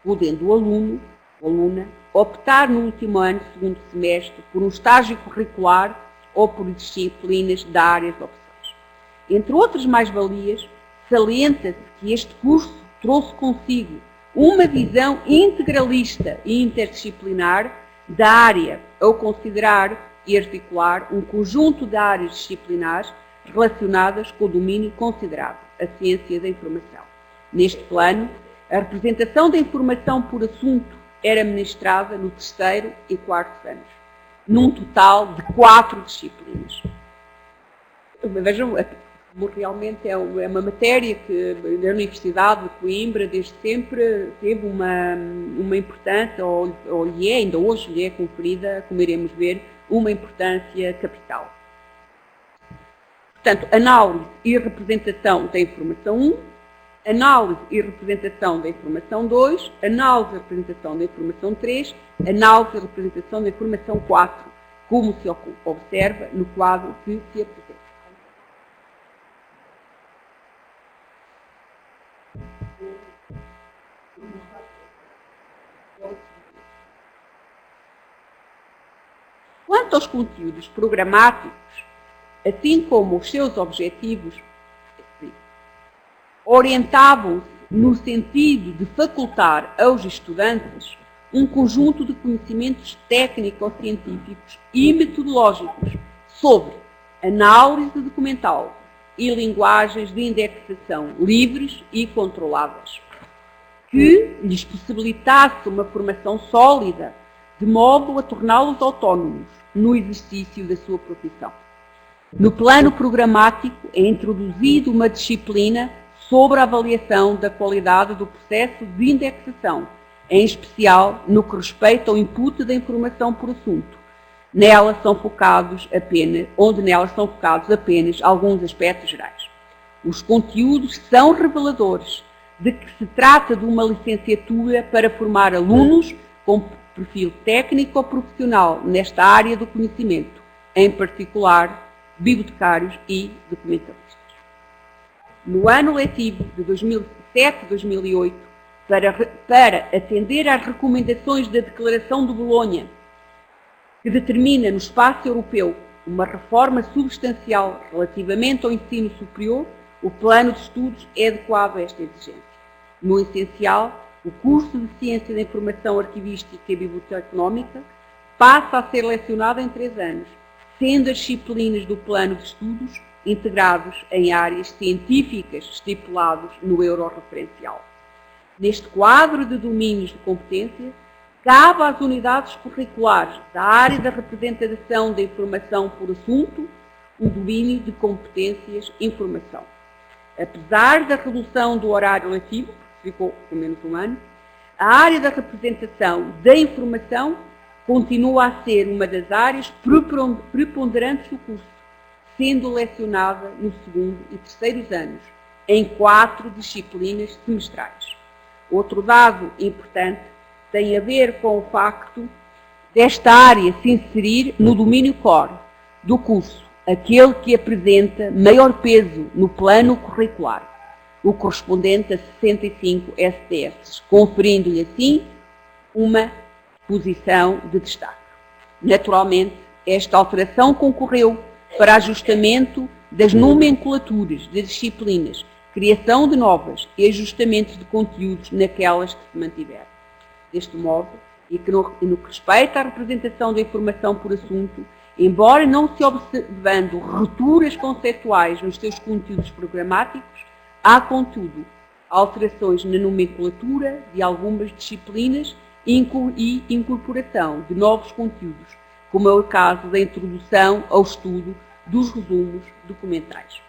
podendo o aluno ou aluna optar no último ano, segundo semestre, por um estágio curricular ou por disciplinas da área de opções. Entre outras mais-valias, salienta-se que este curso trouxe consigo uma visão integralista e interdisciplinar da área, ao considerar e articular um conjunto de áreas disciplinares relacionadas com o domínio considerado, a ciência da informação. Neste plano, a representação da informação por assunto era ministrada no 3º e 4º anos, num total de 4 disciplinas. Vejam, realmente é uma matéria que a Universidade de Coimbra desde sempre teve uma importância, ou ainda hoje lhe é conferida, como iremos ver, uma importância capital. Portanto, análise e representação da informação 1, análise e representação da informação 2, análise e representação da informação 3, análise e representação da informação 4, como se observa no quadro que se apresenta. Quanto aos conteúdos programáticos, assim como os seus objetivos, orientavam-se no sentido de facultar aos estudantes um conjunto de conhecimentos técnico-científicos e metodológicos sobre análise documental e linguagens de indexação livres e controladas, que lhes possibilitasse uma formação sólida, de modo a torná-los autónomos no exercício da sua profissão. No plano programático é introduzido uma disciplina sobre a avaliação da qualidade do processo de indexação, em especial no que respeita ao input da informação por assunto. Onde nelas são focados apenas alguns aspectos gerais. Os conteúdos são reveladores de que se trata de uma licenciatura para formar alunos com perfil técnico ou profissional nesta área do conhecimento, em particular bibliotecários e documentalistas. No ano letivo de 2007-2008, para atender às recomendações da Declaração de Bolonha, que determina no espaço europeu uma reforma substancial relativamente ao ensino superior, o plano de estudos é adequado a esta exigência. No essencial, o curso de Ciência da Informação Arquivística e Biblioteconómica passa a ser lecionado em 3 anos, sendo as disciplinas do plano de estudos integrados em áreas científicas estipulados no Eurorreferencial. Neste quadro de domínios de competência, cabe às unidades curriculares da área da representação da informação por assunto o domínio de competências informação. Apesar da redução do horário letivo, que ficou com menos um ano, a área da representação da informação continua a ser uma das áreas preponderantes do curso, sendo lecionada no 2º e 3º anos, em 4 disciplinas semestrais. Outro dado importante tem a ver com o facto desta área se inserir no domínio core do curso, aquele que apresenta maior peso no plano curricular, o correspondente a 65 SDS, conferindo-lhe assim uma posição de destaque. Naturalmente, esta alteração concorreu para ajustamento das nomenclaturas das disciplinas, criação de novas e ajustamento de conteúdos naquelas que se mantiveram. Deste modo, e no que respeita à representação da informação por assunto, embora não se observando rupturas conceituais nos seus conteúdos programáticos, há, contudo, alterações na nomenclatura de algumas disciplinas e incorporação de novos conteúdos, como é o caso da introdução ao estudo dos resumos documentais.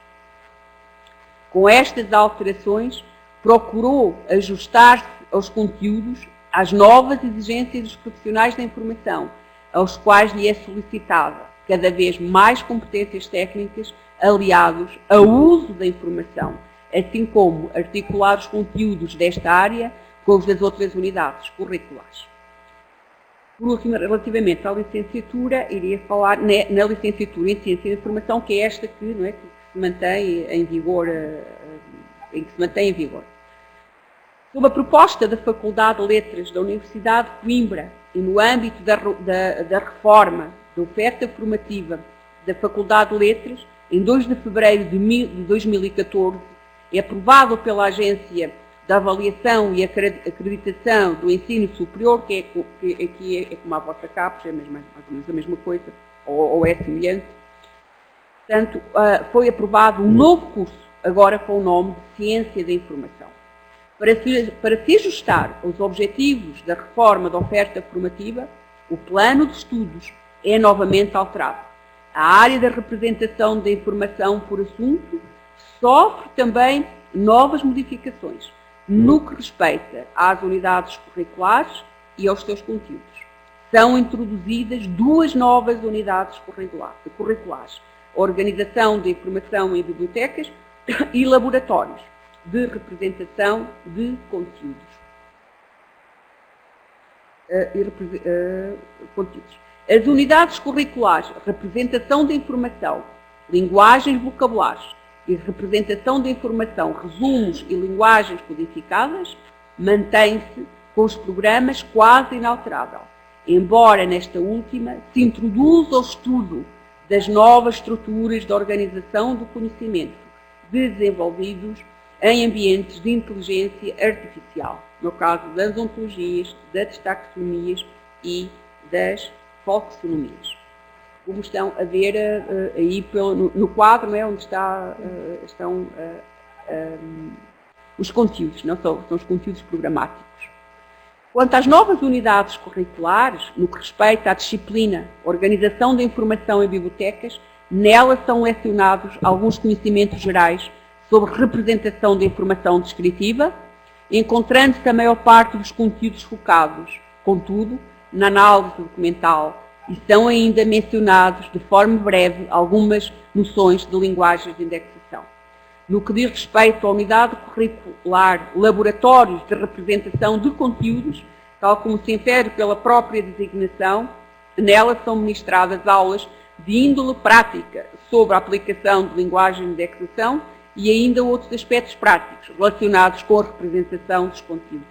Com estas alterações, procurou ajustar-se aos conteúdos às novas exigências dos profissionais da informação, aos quais lhe é solicitada cada vez mais competências técnicas aliados ao uso da informação, assim como articular os conteúdos desta área com os das outras unidades curriculares. Por último, relativamente à licenciatura, iria falar na licenciatura em Ciência da Informação, que é esta que, não é, que se mantém em vigor, Sob a proposta da Faculdade de Letras da Universidade de Coimbra e no âmbito da reforma da oferta formativa da Faculdade de Letras, em 2 de fevereiro de 2014, é aprovado pela Agência da Avaliação e Acreditação do Ensino Superior, que aqui é como a vossa CAPES, é mais ou menos a mesma coisa, ou é semelhante. Portanto, foi aprovado um novo curso, agora com o nome de Ciência da Informação. Para se ajustar aos objetivos da reforma da oferta formativa, o plano de estudos é novamente alterado. A área da representação da informação por assunto sofre também novas modificações no que respeita às unidades curriculares e aos seus conteúdos. São introduzidas 2 novas unidades curriculares, a organização da informação em bibliotecas e laboratórios de representação de conteúdos. As unidades curriculares, representação da informação, linguagens vocabulares e representação da informação, resumos e linguagens codificadas, mantém-se com os programas quase inalterável, embora nesta última se introduza o estudo das novas estruturas de organização do conhecimento desenvolvidos em ambientes de inteligência artificial, no caso das ontologias, das taxonomias e das folksonomias. Como estão a ver aí no quadro, não é, onde estão os conteúdos, não são os conteúdos programáticos. Quanto às novas unidades curriculares, no que respeita à disciplina Organização da Informação em Bibliotecas, nelas são lecionados alguns conhecimentos gerais sobre representação da informação descritiva, encontrando-se a maior parte dos conteúdos focados, contudo, na análise documental, e são ainda mencionados de forma breve algumas noções de linguagens de indexação. No que diz respeito à unidade curricular, laboratórios de representação de conteúdos, tal como se infere pela própria designação, nela são ministradas aulas de índole prática sobre a aplicação de linguagem de indexação e ainda outros aspectos práticos relacionados com a representação dos conteúdos.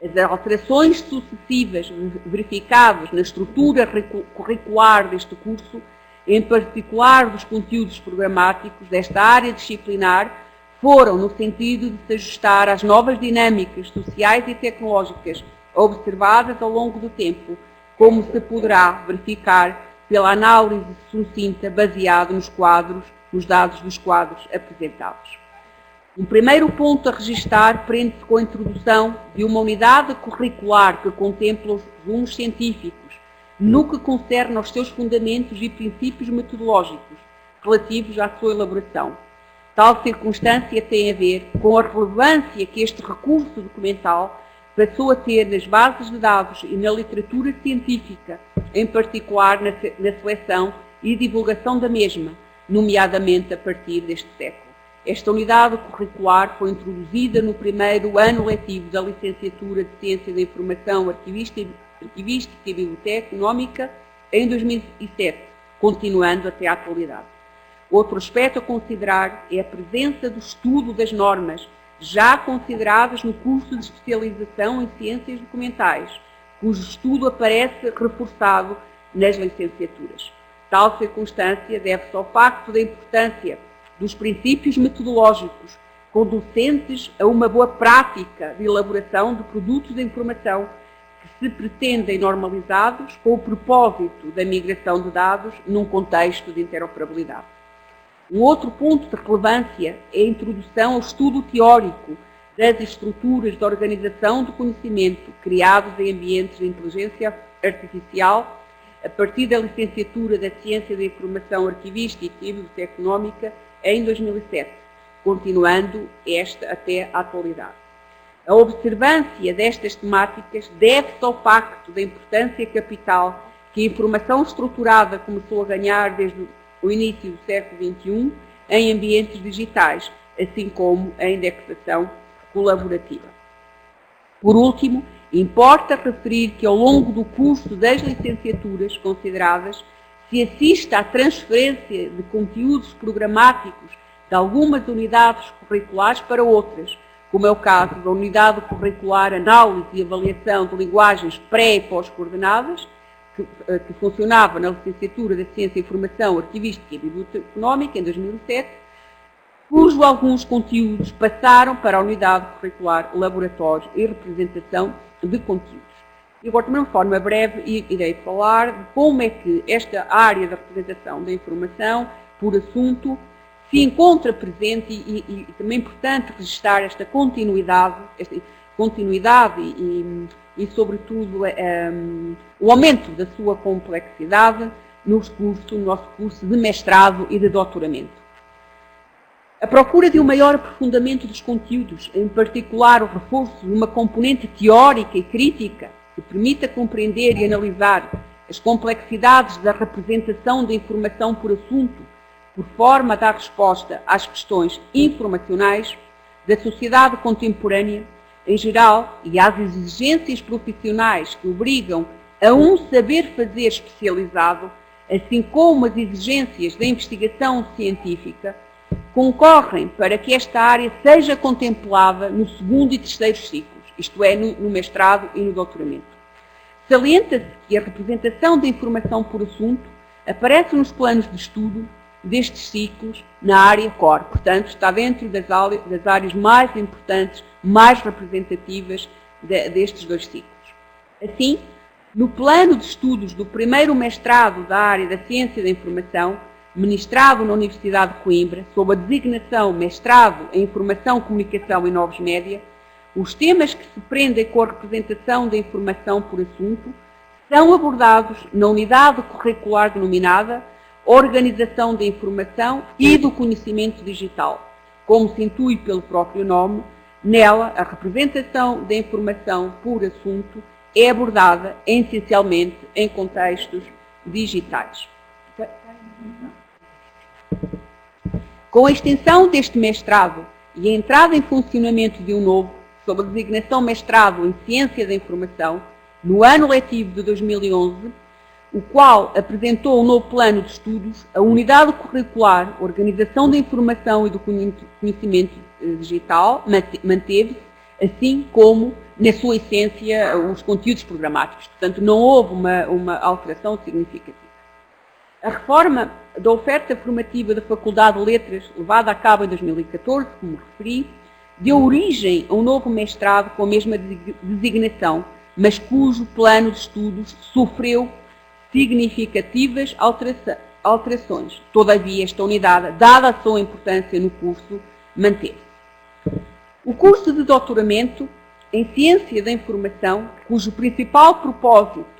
As alterações sucessivas verificadas na estrutura curricular deste curso, em particular dos conteúdos programáticos desta área disciplinar, foram no sentido de se ajustar às novas dinâmicas sociais e tecnológicas observadas ao longo do tempo, como se poderá verificar pela análise sucinta baseada nos dados dos quadros apresentados. Um primeiro ponto a registar prende-se com a introdução de uma unidade curricular que contempla os resumos científicos, no que concerne aos seus fundamentos e princípios metodológicos relativos à sua elaboração. Tal circunstância tem a ver com a relevância que este recurso documental passou a ter nas bases de dados e na literatura científica, em particular na seleção e divulgação da mesma, nomeadamente a partir deste século. Esta unidade curricular foi introduzida no primeiro ano letivo da licenciatura de Ciência da Informação Arquivística e Biblioteca Económica em 2007, continuando até à atualidade. Outro aspecto a considerar é a presença do estudo das normas, já consideradas no curso de especialização em Ciências Documentais, cujo estudo aparece reforçado nas licenciaturas. Tal circunstância deve-se ao facto da importância dos princípios metodológicos conducentes a uma boa prática de elaboração de produtos de informação que se pretendem normalizados com o propósito da migração de dados num contexto de interoperabilidade. Um outro ponto de relevância é a introdução ao estudo teórico das estruturas de organização do conhecimento criados em ambientes de inteligência artificial a partir da licenciatura da Ciência da Informação Arquivística e Biblioteconómica em 2007, continuando esta até à atualidade. A observância destas temáticas deve-se ao facto da importância capital que a informação estruturada começou a ganhar desde o início do século XXI em ambientes digitais, assim como a indexação colaborativa. Por último, importa referir que ao longo do curso das licenciaturas consideradas se assiste à transferência de conteúdos programáticos de algumas unidades curriculares para outras, como é o caso da unidade curricular Análise e Avaliação de Linguagens pré- e pós-coordenadas, que funcionava na licenciatura da Ciência, Informação, Arquivística e Biblioteconómica em 2007, cujo alguns conteúdos passaram para a unidade curricular Laboratório e Representação de Conteúdos. E agora, de uma forma breve, irei falar de como é que esta área da representação da informação, por assunto, se encontra presente e também é importante registrar esta continuidade e sobretudo, o aumento da sua complexidade no nosso curso de mestrado e de doutoramento. A procura de um maior aprofundamento dos conteúdos, em particular o reforço de uma componente teórica e crítica que permita compreender e analisar as complexidades da representação da informação por assunto, por forma a dar resposta às questões informacionais da sociedade contemporânea em geral e às exigências profissionais que obrigam a um saber fazer especializado, assim como as exigências da investigação científica, concorrem para que esta área seja contemplada no segundo e terceiro ciclos, isto é, no mestrado e no doutoramento. Salienta-se que a representação da informação por assunto aparece nos planos de estudo destes ciclos na área core, portanto, está dentro das áreas mais importantes, mais representativas destes dois ciclos. Assim, no plano de estudos do primeiro mestrado da área da Ciência da Informação, ministrado na Universidade de Coimbra, sob a designação Mestrado em Informação, Comunicação e Novos Média, os temas que se prendem com a representação da informação por assunto são abordados na unidade curricular denominada Organização da Informação e do Conhecimento Digital. Como se intui pelo próprio nome, nela a representação da informação por assunto é abordada essencialmente em contextos digitais. Com a extensão deste mestrado e a entrada em funcionamento de um novo, sob a designação mestrado em Ciência da Informação, no ano letivo de 2011, o qual apresentou um novo plano de estudos, a unidade curricular Organização da Informação e do Conhecimento Digital manteve-se, assim como, na sua essência, os conteúdos programáticos. Portanto, não houve uma alteração significativa. A reforma da oferta formativa da Faculdade de Letras, levada a cabo em 2014, como referi, deu origem a um novo mestrado com a mesma designação, mas cujo plano de estudos sofreu significativas alterações. Todavia, esta unidade, dada a sua importância no curso, manteve-se. O curso de doutoramento em Ciência da Informação, cujo principal propósito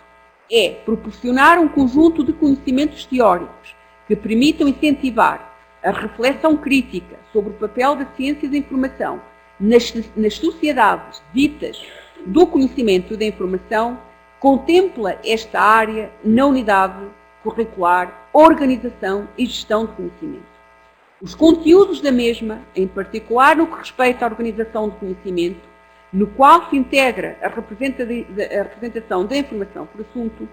é proporcionar um conjunto de conhecimentos teóricos que permitam incentivar a reflexão crítica sobre o papel da ciência da informação nas sociedades ditas do conhecimento da informação, contempla esta área na unidade curricular Organização e Gestão de Conhecimento. Os conteúdos da mesma, em particular no que respeita à organização de conhecimento, no qual se integra a representação da informação por assunto,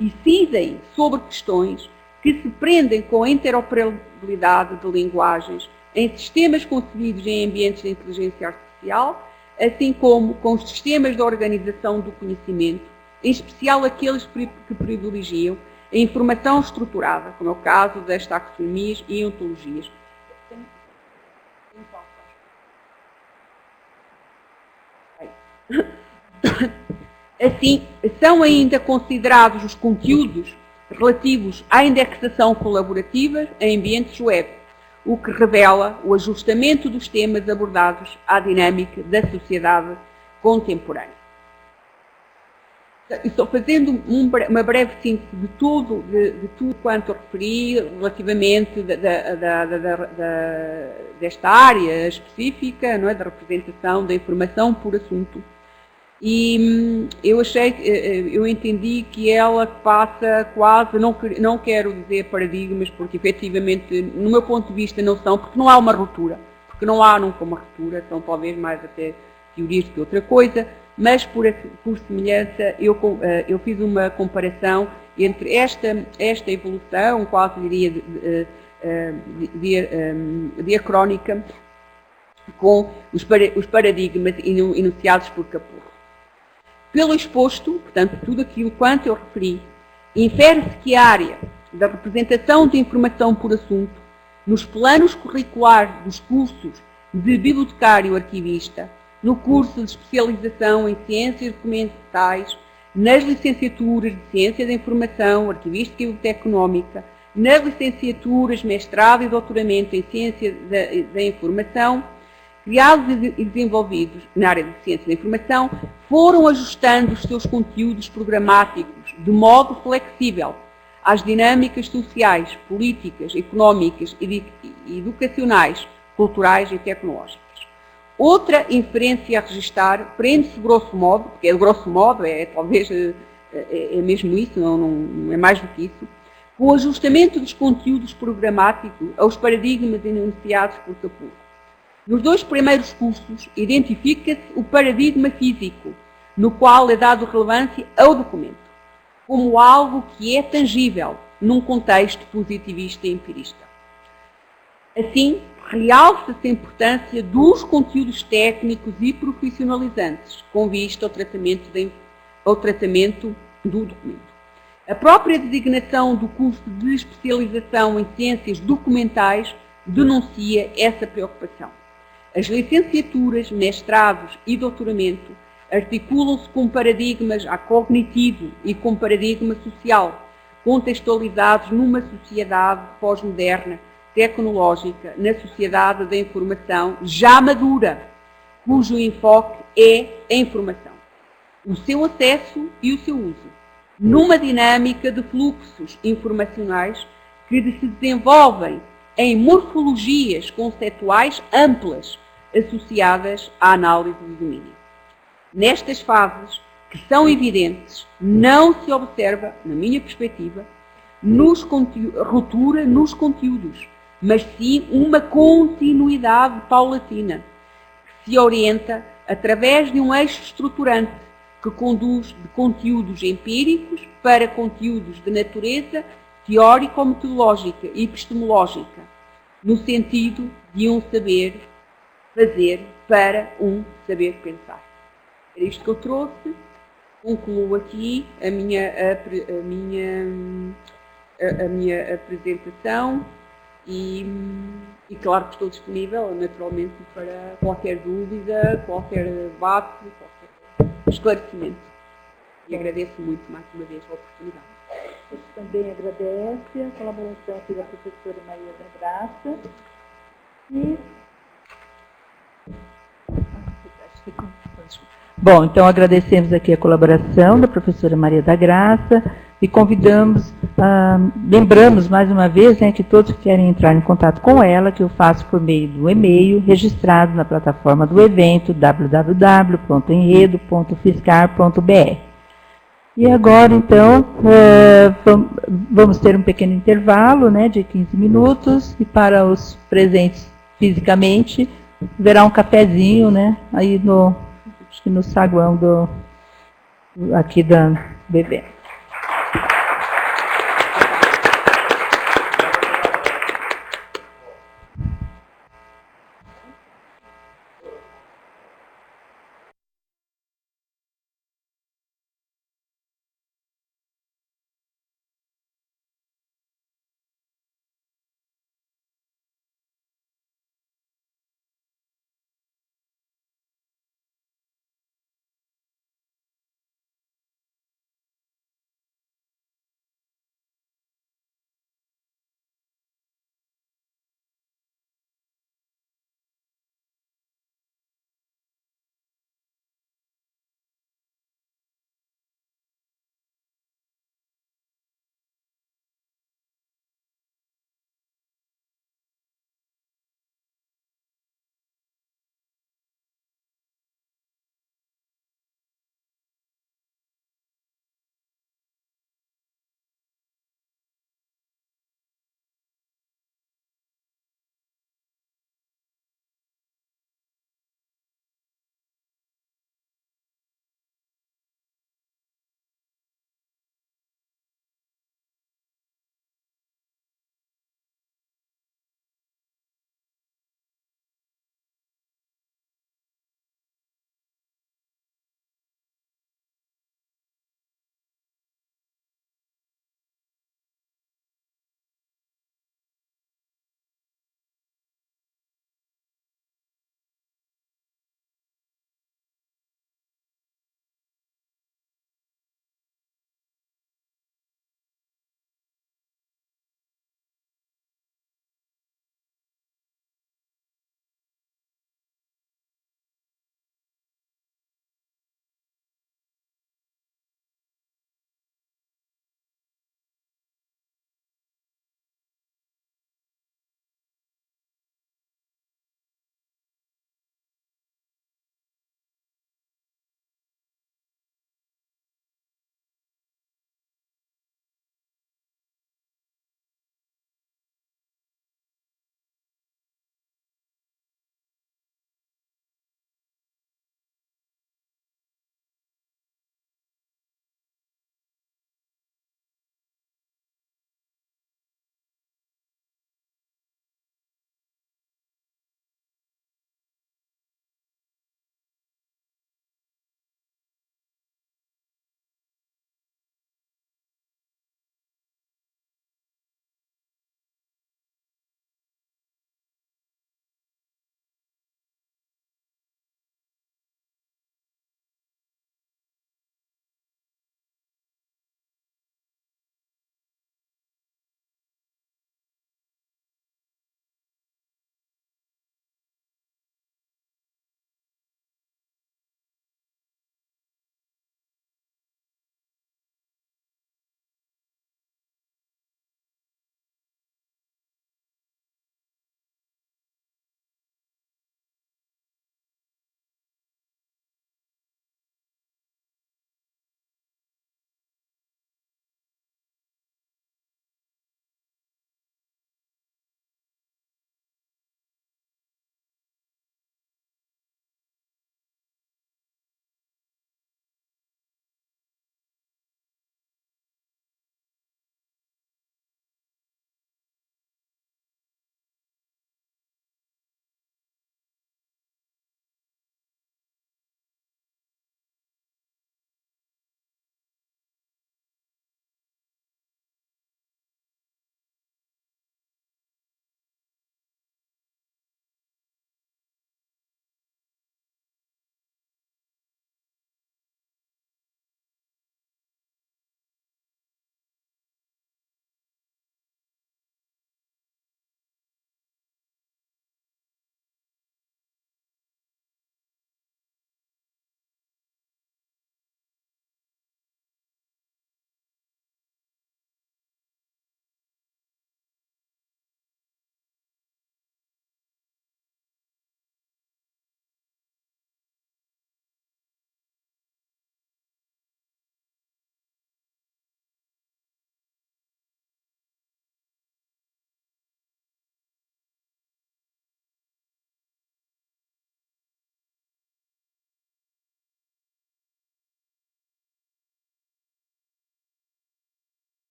incidem sobre questões que se prendem com a interoperabilidade de linguagens em sistemas concebidos em ambientes de inteligência artificial, assim como com os sistemas de organização do conhecimento, em especial aqueles que privilegiam a informação estruturada, como é o caso das taxonomias e ontologias. Assim, são ainda considerados os conteúdos relativos à indexação colaborativa em ambientes web, o que revela o ajustamento dos temas abordados à dinâmica da sociedade contemporânea. Estou fazendo uma breve síntese de tudo quanto eu referi relativamente desta área específica, não é, da representação da informação por assunto. E eu entendi que ela passa quase, não quero dizer paradigmas, porque efetivamente, no meu ponto de vista, não são, porque não há uma ruptura, porque não há nunca uma ruptura, são talvez mais até teorias que outra coisa, mas por semelhança eu fiz uma comparação entre esta evolução, quase diria diacrónica, com os paradigmas enunciados por Capurro. Pelo exposto, portanto, tudo aquilo quanto eu referi, infere-se que a área da representação de informação por assunto, nos planos curriculares dos cursos de bibliotecário-arquivista, no curso de especialização em ciências documentais, nas licenciaturas de Ciência da Informação, Arquivística e Biblioteconómica, nas licenciaturas, mestrado e doutoramento em Ciência da Informação, criados e desenvolvidos na área de Ciência da Informação, foram ajustando os seus conteúdos programáticos de modo flexível às dinâmicas sociais, políticas, económicas, educacionais, culturais e tecnológicas. Outra inferência a registar prende-se grosso modo, porque grosso modo talvez é mesmo isso, não é mais do que isso, com o ajustamento dos conteúdos programáticos aos paradigmas enunciados por Capurro. Nos dois primeiros cursos, identifica-se o paradigma físico, no qual é dado relevância ao documento, como algo que é tangível num contexto positivista e empirista. Assim, realça-se a importância dos conteúdos técnicos e profissionalizantes, com vista ao tratamento do documento. A própria designação do curso de especialização em ciências documentais denuncia essa preocupação. As licenciaturas, mestrados e doutoramento articulam-se com paradigmas cognitivo e com paradigma social, contextualizados numa sociedade pós-moderna, tecnológica, na sociedade da informação já madura, cujo enfoque é a informação, o seu acesso e o seu uso, numa dinâmica de fluxos informacionais que se desenvolvem em morfologias conceituais amplas associadas à análise do domínio. Nestas fases, que são evidentes, não se observa, na minha perspectiva, ruptura nos conteúdos, mas sim uma continuidade paulatina, que se orienta através de um eixo estruturante que conduz de conteúdos empíricos para conteúdos de natureza teórico-metodológica e epistemológica, no sentido de um saber fazer para um saber pensar. Era isto que eu trouxe. Concluo aqui a minha apresentação e claro que estou disponível, naturalmente, para qualquer dúvida, qualquer debate, qualquer esclarecimento. E agradeço muito mais uma vez a oportunidade. Eu também agradece a colaboração aqui da professora Maria da Graça. Bom, então agradecemos aqui a colaboração da professora Maria da Graça e convidamos, lembramos mais uma vez, né, que todos que querem entrar em contato com ela, que eu faço por meio do e-mail registrado na plataforma do evento www.enredo.fiscar.br. E agora, então, vamos ter um pequeno intervalo, né, de 15 minutos, e para os presentes fisicamente, haverá um cafezinho, né, aí no saguão aqui da BB.